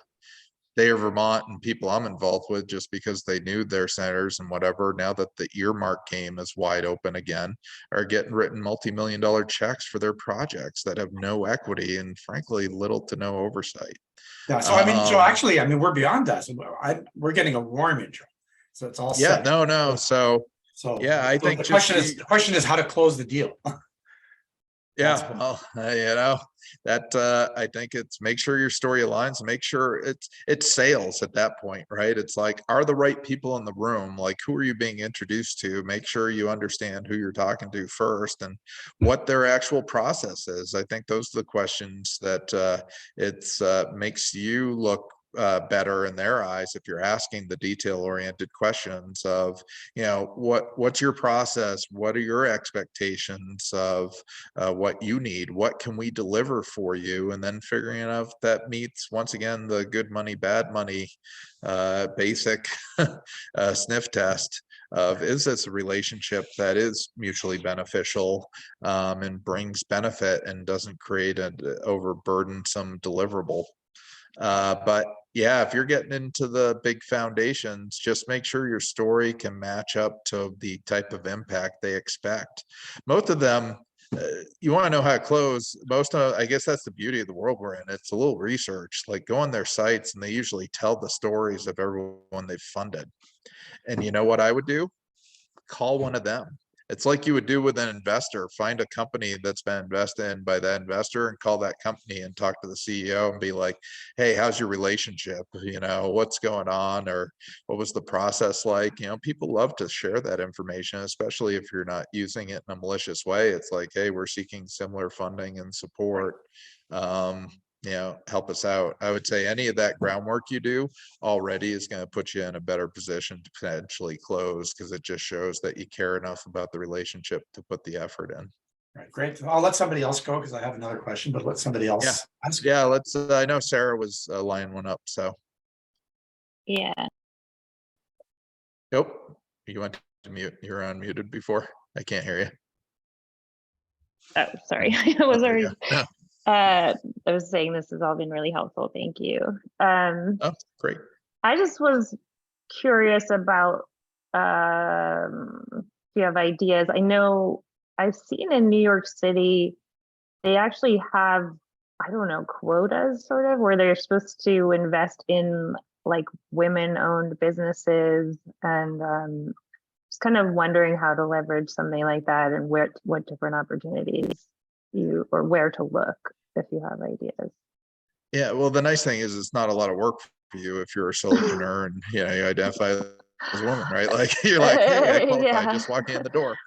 state of Vermont and people I'm involved with, just because they knew their senators and whatever, now that the earmark game is wide open again, are getting written multi-million-dollar checks for their projects that have no equity and frankly little to no oversight. Yeah, so I mean, so actually, I mean, we're beyond that. So we're getting a warm intro. So it's all Yeah, set. no. So yeah, I so think the just question is how to close the deal. That's yeah, well, you know, that I think it's make sure your story aligns and make sure it's sales at that point, right? It's like, are the right people in the room? Like, who are you being introduced to? Make sure you understand who you're talking to first and what their actual process is. I think those are the questions that it's makes you look better in their eyes if you're asking the detail-oriented questions of, you know, what's your process? What are your expectations of what you need? What can we deliver for you? And then figuring out if that meets, once again, the good money, bad money, basic sniff test of, is this a relationship that is mutually beneficial and brings benefit and doesn't create an overburdensome deliverable. But yeah, if you're getting into the big foundations, just make sure your story can match up to the type of impact they expect. Most of them, you want to know how to close. Most of, I guess that's the beauty of the world we're in. It's a little research, like go on their sites and they usually tell the stories of everyone they've funded. And you know what I would do? Call one of them. It's like you would do with an investor. Find a company that's been invested in by that investor and call that company and talk to the CEO and be like, hey, how's your relationship? You know, what's going on, or what was the process like? You know, people love to share that information, especially if you're not using it in a malicious way. It's like, hey, we're seeking similar funding and support. You know, help us out. I would say any of that groundwork you do already is going to put you in a better position to potentially close, because it just shows that you care enough about the relationship to put the effort in. Right, great. I'll let somebody else go because I have another question, but let somebody else ask. Yeah, let's, I know Sarah was lining one up, so. Yeah. Nope, you went to mute. You were unmuted before. I can't hear you. Oh, sorry. I was There you already. go. I was saying this has all been really helpful. Thank you. Oh, great. I just was curious about if you have ideas. I know I've seen in New York City, they actually have, I don't know, quotas sort of, where they're supposed to invest in like women-owned businesses, and just kind of wondering how to leverage something like that and what different opportunities or where to look if you have ideas. Yeah, well, the nice thing is it's not a lot of work for you if you're a solopreneur and you identify as a woman, right? Like you're like, hey, I qualify, just walking in the door.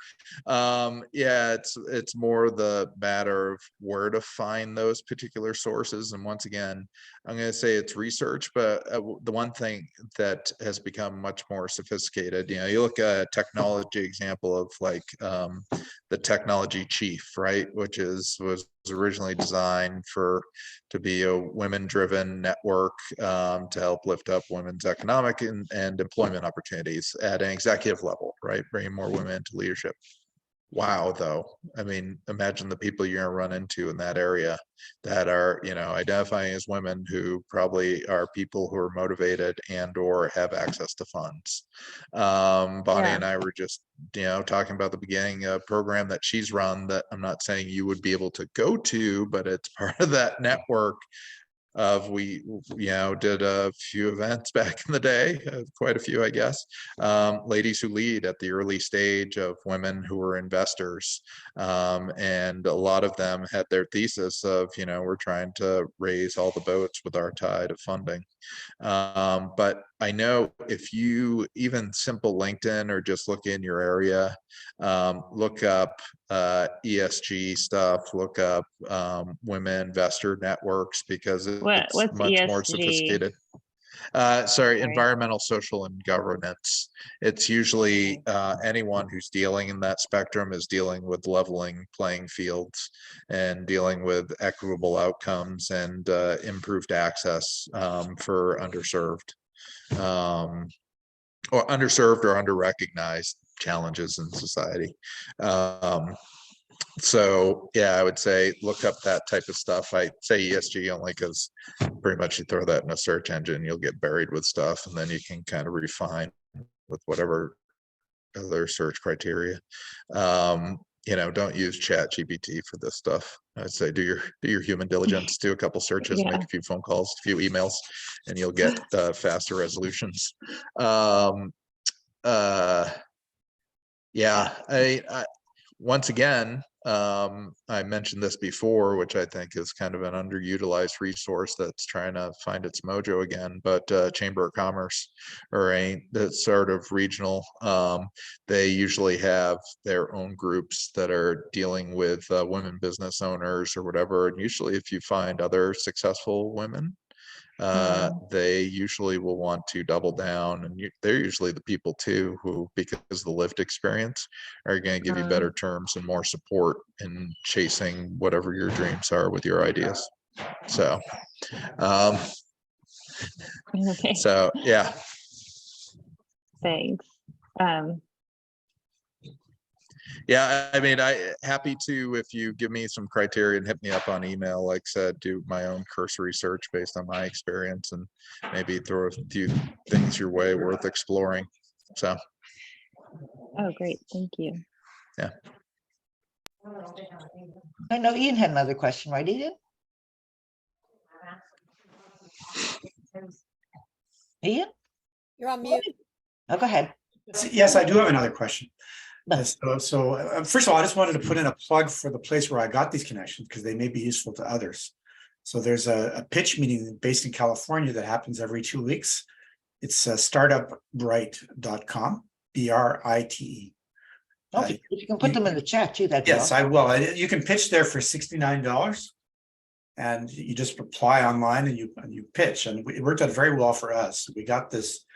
Yeah, it's more the matter of where to find those particular sources. And once again, I'm going to say it's research, but the one thing that has become much more sophisticated, you look at a technology example of like the technology chief, right? Which was originally designed to be a women-driven network to help lift up women's economic and employment opportunities at an executive level, right? Bringing more women into leadership. Wow, though. I mean, imagine the people you're gonna run into in that area that are, identifying as women who probably are people who are motivated and or have access to funds. Bonnie and I were just, talking about the beginning a program that she's run that I'm not saying you would be able to go to, but it's part of that network of we did a few events back in the day, quite a few, I guess, ladies who lead at the early stage of women who were investors, and a lot of them had their thesis of we're trying to raise all the boats with our tide of funding. But I know if you even simple LinkedIn or just look in your area, look up ESG stuff, look up women investor networks, because it's what's much ESG? more sophisticated. Sorry, environmental, social, and governance. It's usually anyone who's dealing in that spectrum is dealing with leveling playing fields and dealing with equitable outcomes and improved access for underserved. or underserved or under-recognized challenges in society. So yeah, I would say look up that type of stuff. I say ESG only because pretty much you throw that in a search engine, you'll get buried with stuff, and then you can kind of refine with whatever other search criteria. You know, don't use Chat GPT for this stuff. I'd say do your human diligence, do a couple searches, Yeah. make a few phone calls, a few emails, and you'll get faster resolutions. Yeah, I once again, I mentioned this before, which I think is kind of an underutilized resource that's trying to find its mojo again, but Chamber of Commerce, or the sort of regional, they usually have their own groups that are dealing with women business owners or whatever. And usually if you find other successful women, they usually will want to double down, and they're usually the people too who, because of the lived experience, are going to give you better terms and more support in chasing whatever your dreams are with your ideas. So Okay. so yeah, Thanks. yeah, I mean, happy to, if you give me some criteria and hit me up on email, like I said, do my own cursory search based on my experience and maybe throw a few things your way worth exploring. So Oh, great. Thank you. yeah. I know Ian had another question, right, Ian? Ian? You're on mute. Oh, go ahead. Yes, I do have another question. No. First of all, I just wanted to put in a plug for the place where I got these connections because they may be useful to others. So there's a pitch meeting based in California that happens every 2 weeks. It's startupbright.com, BRITE. Okay, if you can put them in the chat too, that'd be Yes, awesome. I will. You can pitch there for $69, and you just apply online and you pitch. And it worked out very well for us. We got this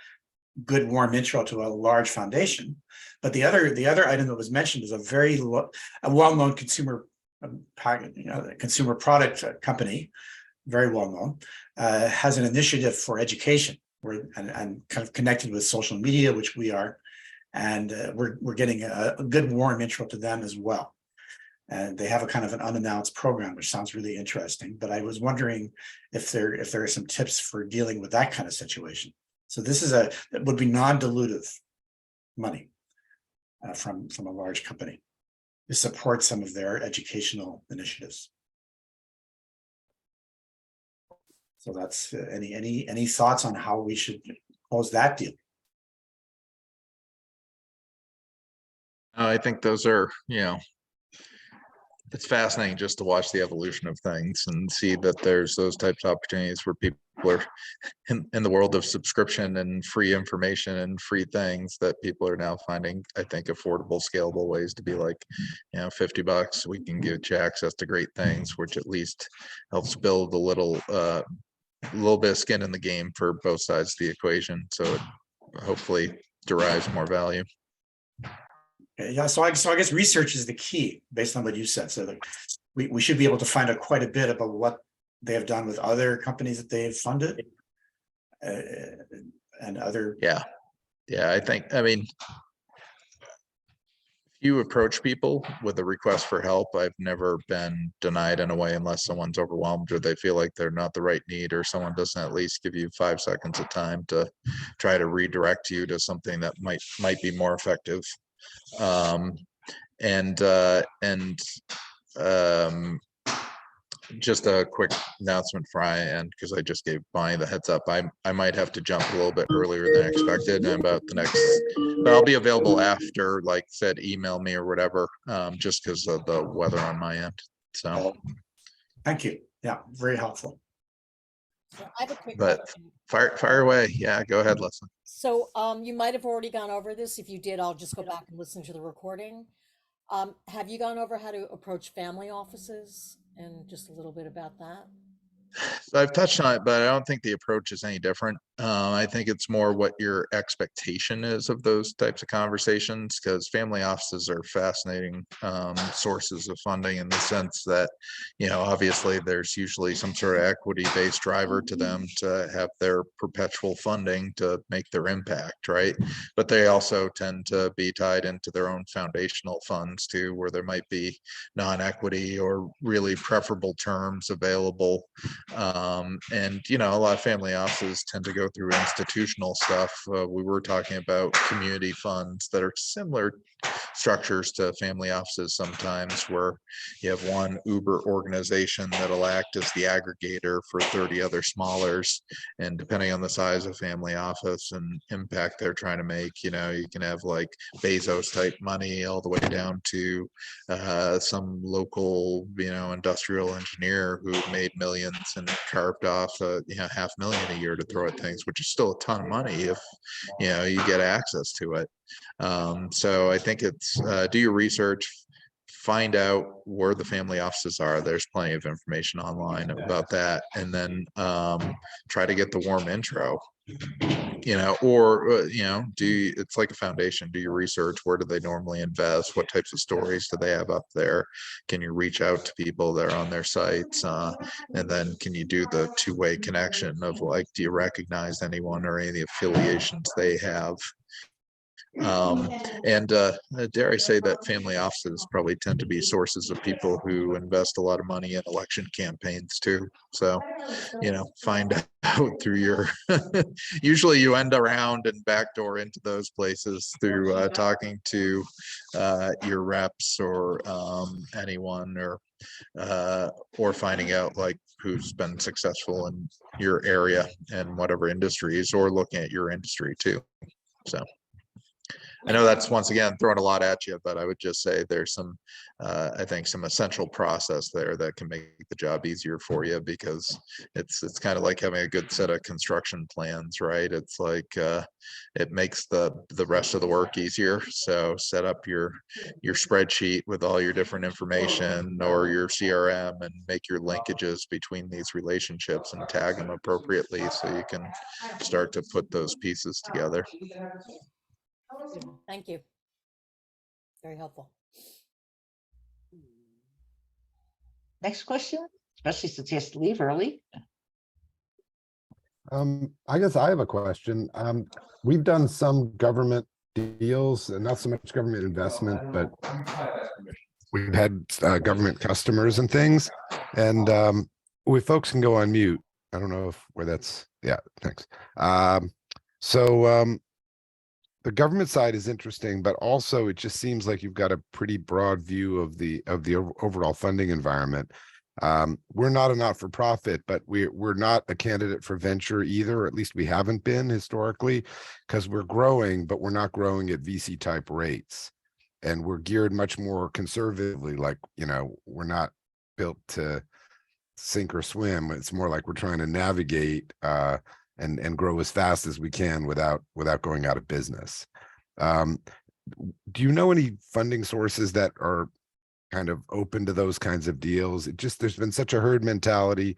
good warm intro to a large foundation. But the other item that was mentioned is a well-known consumer consumer product company, very well known, has an initiative for education, and kind of connected with social media, which we are, and we're getting a good warm intro to them as well. And they have a kind of an unannounced program, which sounds really interesting. But I was wondering if there are some tips for dealing with that kind of situation. So this is it would be non-dilutive money from a large company to support some of their educational initiatives. So that's any thoughts on how we should close that deal? I think those are, it's fascinating just to watch the evolution of things and see that there's those types of opportunities where people are in the world of subscription and free information and free things, that people are now finding, I think, affordable, scalable ways to be like, $50, we can give you access to great things, which at least helps build a little bit of skin in the game for both sides of the equation. So it hopefully derives more value. Yeah, so I guess research is the key based on what you said. So we should be able to find out quite a bit about what they have done with other companies that they have funded and other. Yeah, I mean, if you approach people with a request for help, I've never been denied in a way unless someone's overwhelmed or they feel like they're not the right need, or someone doesn't at least give you 5 seconds of time to try to redirect you to something that might be more effective. Just a quick announcement for I end, because I just gave Bonnie the heads up. I might have to jump a little bit earlier than expected, and about the next, but I'll be available after, like said, email me or whatever, just because of the weather on my end. So thank you. Yeah, very helpful. So I have a quick but question. fire away. Yeah, go ahead, Leslie. So you might have already gone over this. If you did, I'll just go back and listen to the recording. Have you gone over how to approach family offices and just a little bit about that? So I've touched on it, but I don't think the approach is any different. I think it's more what your expectation is of those types of conversations, because family offices are fascinating sources of funding in the sense that, obviously there's usually some sort of equity-based driver to them to have their perpetual funding to make their impact, right? But they also tend to be tied into their own foundational funds too, where there might be non-equity or really preferable terms available. And a lot of family offices tend to go through institutional stuff. We were talking about community funds that are similar structures to family offices sometimes, where you have one uber organization that'll act as the aggregator for 30 other smallers, and depending on the size of family office and impact they're trying to make, you can have like Bezos type money all the way down to some local industrial engineer who made millions and carved off $500,000 a year to throw at things, which is still a ton of money if you get access to it. So I think it's do your research, find out where the family offices are. There's plenty of information online about that, and then try to get the warm intro. It's like a foundation. Do your research. Where do they normally invest? What types of stories do they have up there? Can you reach out to people that are on their sites? And then can you do the two-way connection of like, do you recognize anyone or any of the affiliations they have? And dare I say that family offices probably tend to be sources of people who invest a lot of money in election campaigns too. So, find out through your, usually you end around and backdoor into those places through talking to your reps or anyone, or finding out like who's been successful in your area and whatever industries, or looking at your industry too. So I know that's once again throwing a lot at you, but I would just say there's some, I think some essential process there that can make the job easier for you, because it's kind of like having a good set of construction plans, right? It's like it makes the rest of the work easier. So set up your spreadsheet with all your different information, or your CRM, and make your linkages between these relationships and tag them appropriately, so you can start to put those pieces together. Thank you. Very helpful. Next question, especially since he has to leave early. I guess I have a question. We've done some government deals, and not so much government investment, but we've had government customers and things. And we folks can go on mute. I don't know where that's. Yeah, thanks. The government side is interesting, but also it just seems like you've got a pretty broad view of the overall funding environment. We're not a not-for-profit, but we're not a candidate for venture either, or at least we haven't been historically, because we're growing, but we're not growing at VC type rates. And we're geared much more conservatively, like, we're not built to sink or swim. It's more like we're trying to navigate and grow as fast as we can without going out of business. Do you know any funding sources that are kind of open to those kinds of deals? There's been such a herd mentality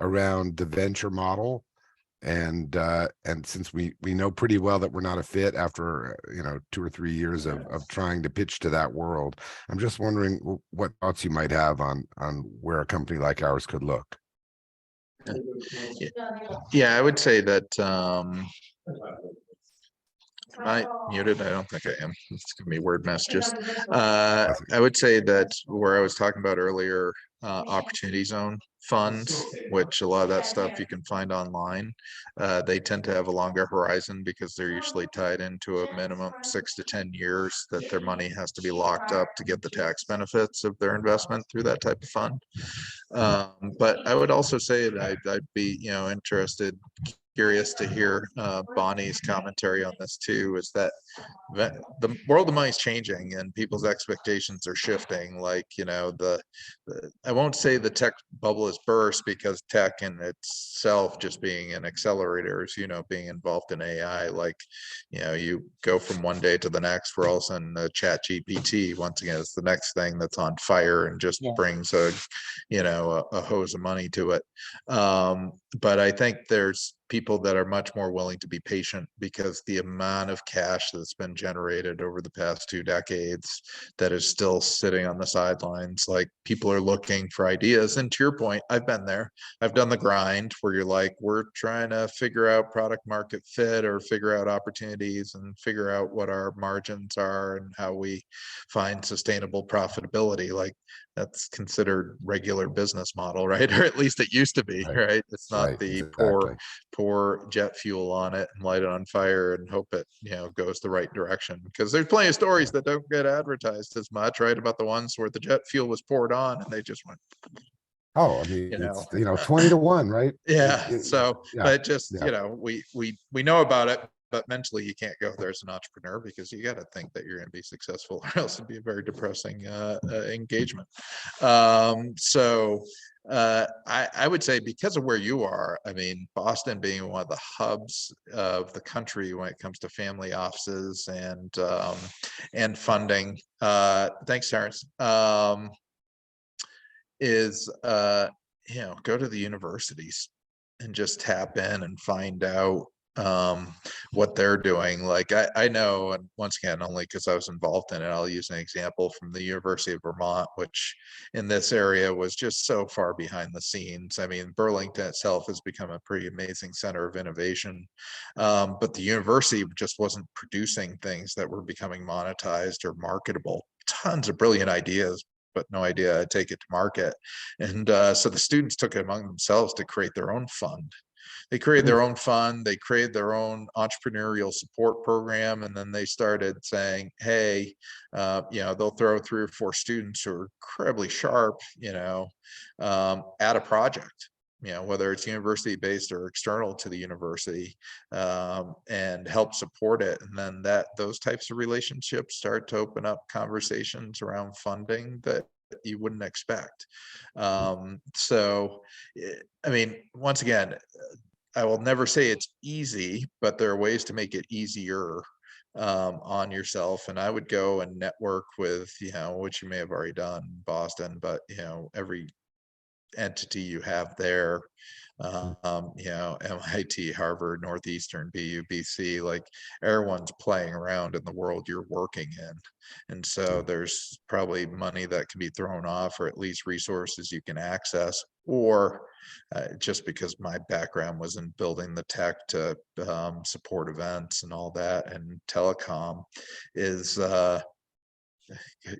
around the venture model, and since we know pretty well that we're not a fit after 2 or 3 years of trying to pitch to that world, I'm just wondering what thoughts you might have on where a company like ours could look. Yeah, I would say that I muted. I don't think I am. It's gonna be word messages. I would say that where I was talking about earlier, opportunity zone funds, which a lot of that stuff you can find online. They tend to have a longer horizon because they're usually tied into a minimum 6 to 10 years that their money has to be locked up to get the tax benefits of their investment through that type of fund. But I would also say that I'd be curious to hear Bonnie's commentary on this too, is that the world of money is changing and people's expectations are shifting. Like, I won't say the tech bubble is burst, because tech in itself, just being an accelerator, is, being involved in AI, like, you go from one day to the next, where all of a sudden the chat GPT, once again, is the next thing that's on fire and just brings a hose of money to it. But I think there's people that are much more willing to be patient, because the amount of cash that's been generated over the past 2 decades that is still sitting on the sidelines, like, people are looking for ideas. And to your point, I've been there. I've done the grind where you're like, we're trying to figure out product market fit, or figure out opportunities, and figure out what our margins are and how we find sustainable profitability. Like, that's considered regular business model, right? Or at least it used to be, right? It's not the pour jet fuel on it and light it on fire and hope it, goes the right direction. Because there's plenty of stories that don't get advertised as much, right? About the ones where the jet fuel was poured on and they just went. Oh, I mean, it's 20 to 1, right? But just, we know about it, but mentally you can't go there as an entrepreneur, because you got to think that you're going to be successful, or else it'd be a very depressing engagement. I would say, because of where you are, I mean, Boston being one of the hubs of the country when it comes to family offices and funding. Thanks, Terrence. Is go to the universities and just tap in and find out what they're doing. Like, I know, and once again, only because I was involved in it, I'll use an example from the University of Vermont, which in this area was just so far behind the scenes. I mean, Burlington itself has become a pretty amazing center of innovation, but the university just wasn't producing things that were becoming monetized or marketable. Tons of brilliant ideas, but no idea how to take it to market. And so the students took it among themselves to create their own fund. They created their own fund, they created their own entrepreneurial support program, and then they started saying, hey, they'll throw 3 or 4 students who are incredibly sharp, at a project, whether it's university based or external to the university, and help support it. And then those types of relationships start to open up conversations around funding that you wouldn't expect. I mean, once again, I will never say it's easy, but there are ways to make it easier on yourself. And I would go and network with, which you may have already done, Boston, but every entity you have there, MIT, Harvard, Northeastern, BU, BC, like, everyone's playing around in the world you're working in. And so there's probably money that can be thrown off, or at least resources you can access, or just because my background was in building the tech to support events and all that, and telecom is,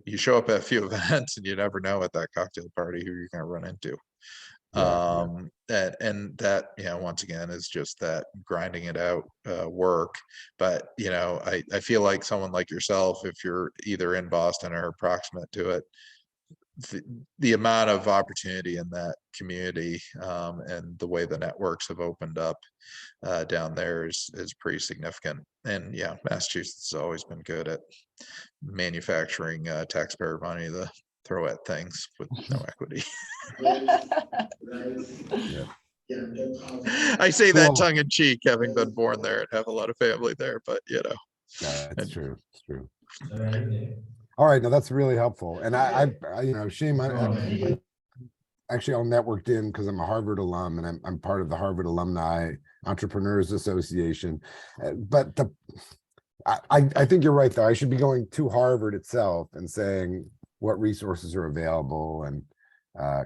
you show up at a few events and you never know at that cocktail party who you're going to run into. And that, once again, is just that grinding it out work. But, I feel like someone like yourself, if you're either in Boston or approximate to it, the amount of opportunity in that community, and the way the networks have opened up down there is pretty significant. And Massachusetts has always been good at manufacturing taxpayer money to throw at things with no equity. I say that tongue in cheek, having been born there and have a lot of family there, but it's true. It's true. All right, no, that's really helpful. And shame, actually all networked in because I'm a Harvard alum, and I'm part of the Harvard Alumni Entrepreneurs Association. But I think you're right, though. I should be going to Harvard itself and saying what resources are available, and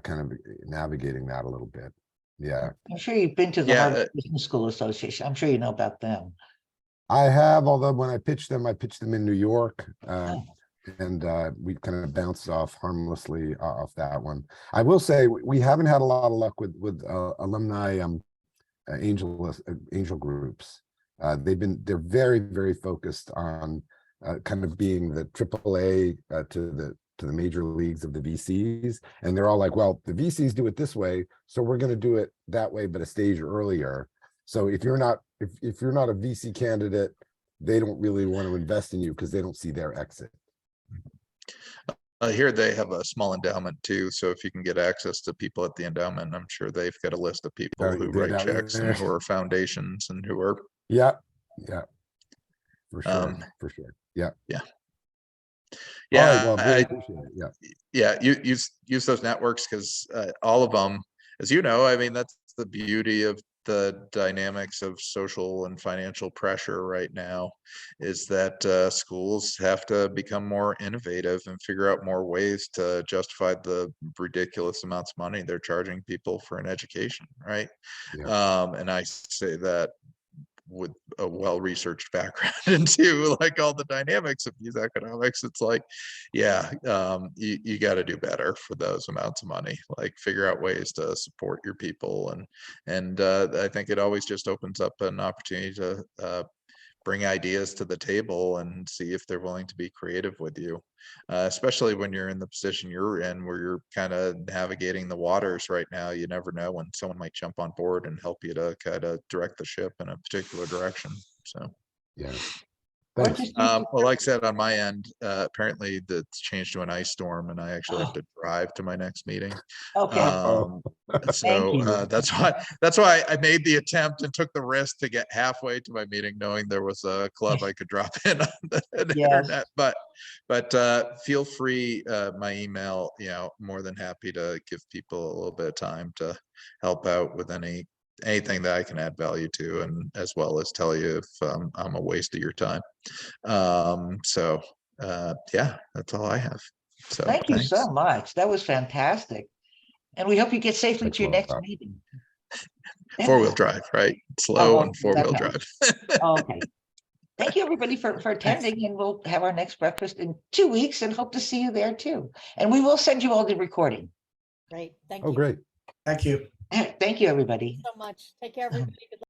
kind of navigating that a little bit. Yeah. I'm sure you've been to the Harvard Business School Association. I'm sure you know about them. I have, although when I pitched them in New York. And we kind of bounced off harmlessly off that one. I will say we haven't had a lot of luck with alumni angel groups. They're very, very focused on kind of being the AAA to the major leagues of the VCs, and they're all like, well, the VCs do it this way, so we're going to do it that way, but a stage earlier. So if you're not a VC candidate they don't really want to invest in you because they don't see their exit. Here they have a small endowment too, so if you can get access to people at the endowment, I'm sure they've got a list of people Oh, who you did write out checks and there. who are foundations and who are Yeah, yeah, for sure, Um, for sure. Yeah. yeah. All Yeah, right, well, really appreciate it. Yeah. yeah, you use those networks because all of them, as you know, I mean, that's the beauty of the dynamics of social and financial pressure right now, is that schools have to become more innovative and figure out more ways to justify the ridiculous amounts of money they're charging people for an education, right? Yeah. And I say that with a well-researched background into like all the dynamics of youth economics. It's like, yeah, you got to do better for those amounts of money, like figure out ways to support your people. And I think it always just opens up an opportunity to bring ideas to the table and see if they're willing to be creative with you, especially when you're in the position you're in, where you're kind of navigating the waters right now. You never know when someone might jump on board and help you to kind of direct the ship in a particular direction. So, Yeah. Or Thanks. just well, like I said, on my end, apparently that's changed to an ice storm and I actually have Oh. to drive to my next meeting. Okay. So you. that's why I made the attempt and took the risk to get halfway to my meeting, knowing there was a club I could drop in on the Yes. internet. But feel free, my email, more than happy to give people a little bit of time to help out with anything that I can add value to, and as well as tell you if I'm a waste of your time. So yeah, that's all I have. So Thank you thanks. so much. That was fantastic. And we hope you get safely to your Excellent. next meeting. Four-wheel drive, right? Slow and four-wheel that drive. Okay. Thank you, everybody, for attending, and we'll have our next breakfast in 2 weeks and hope to see you there too. And we will send you all the recording. Great. Thank Oh, you great. Thank you. Thank you, everybody. so much. Take care, everybody. Good luck.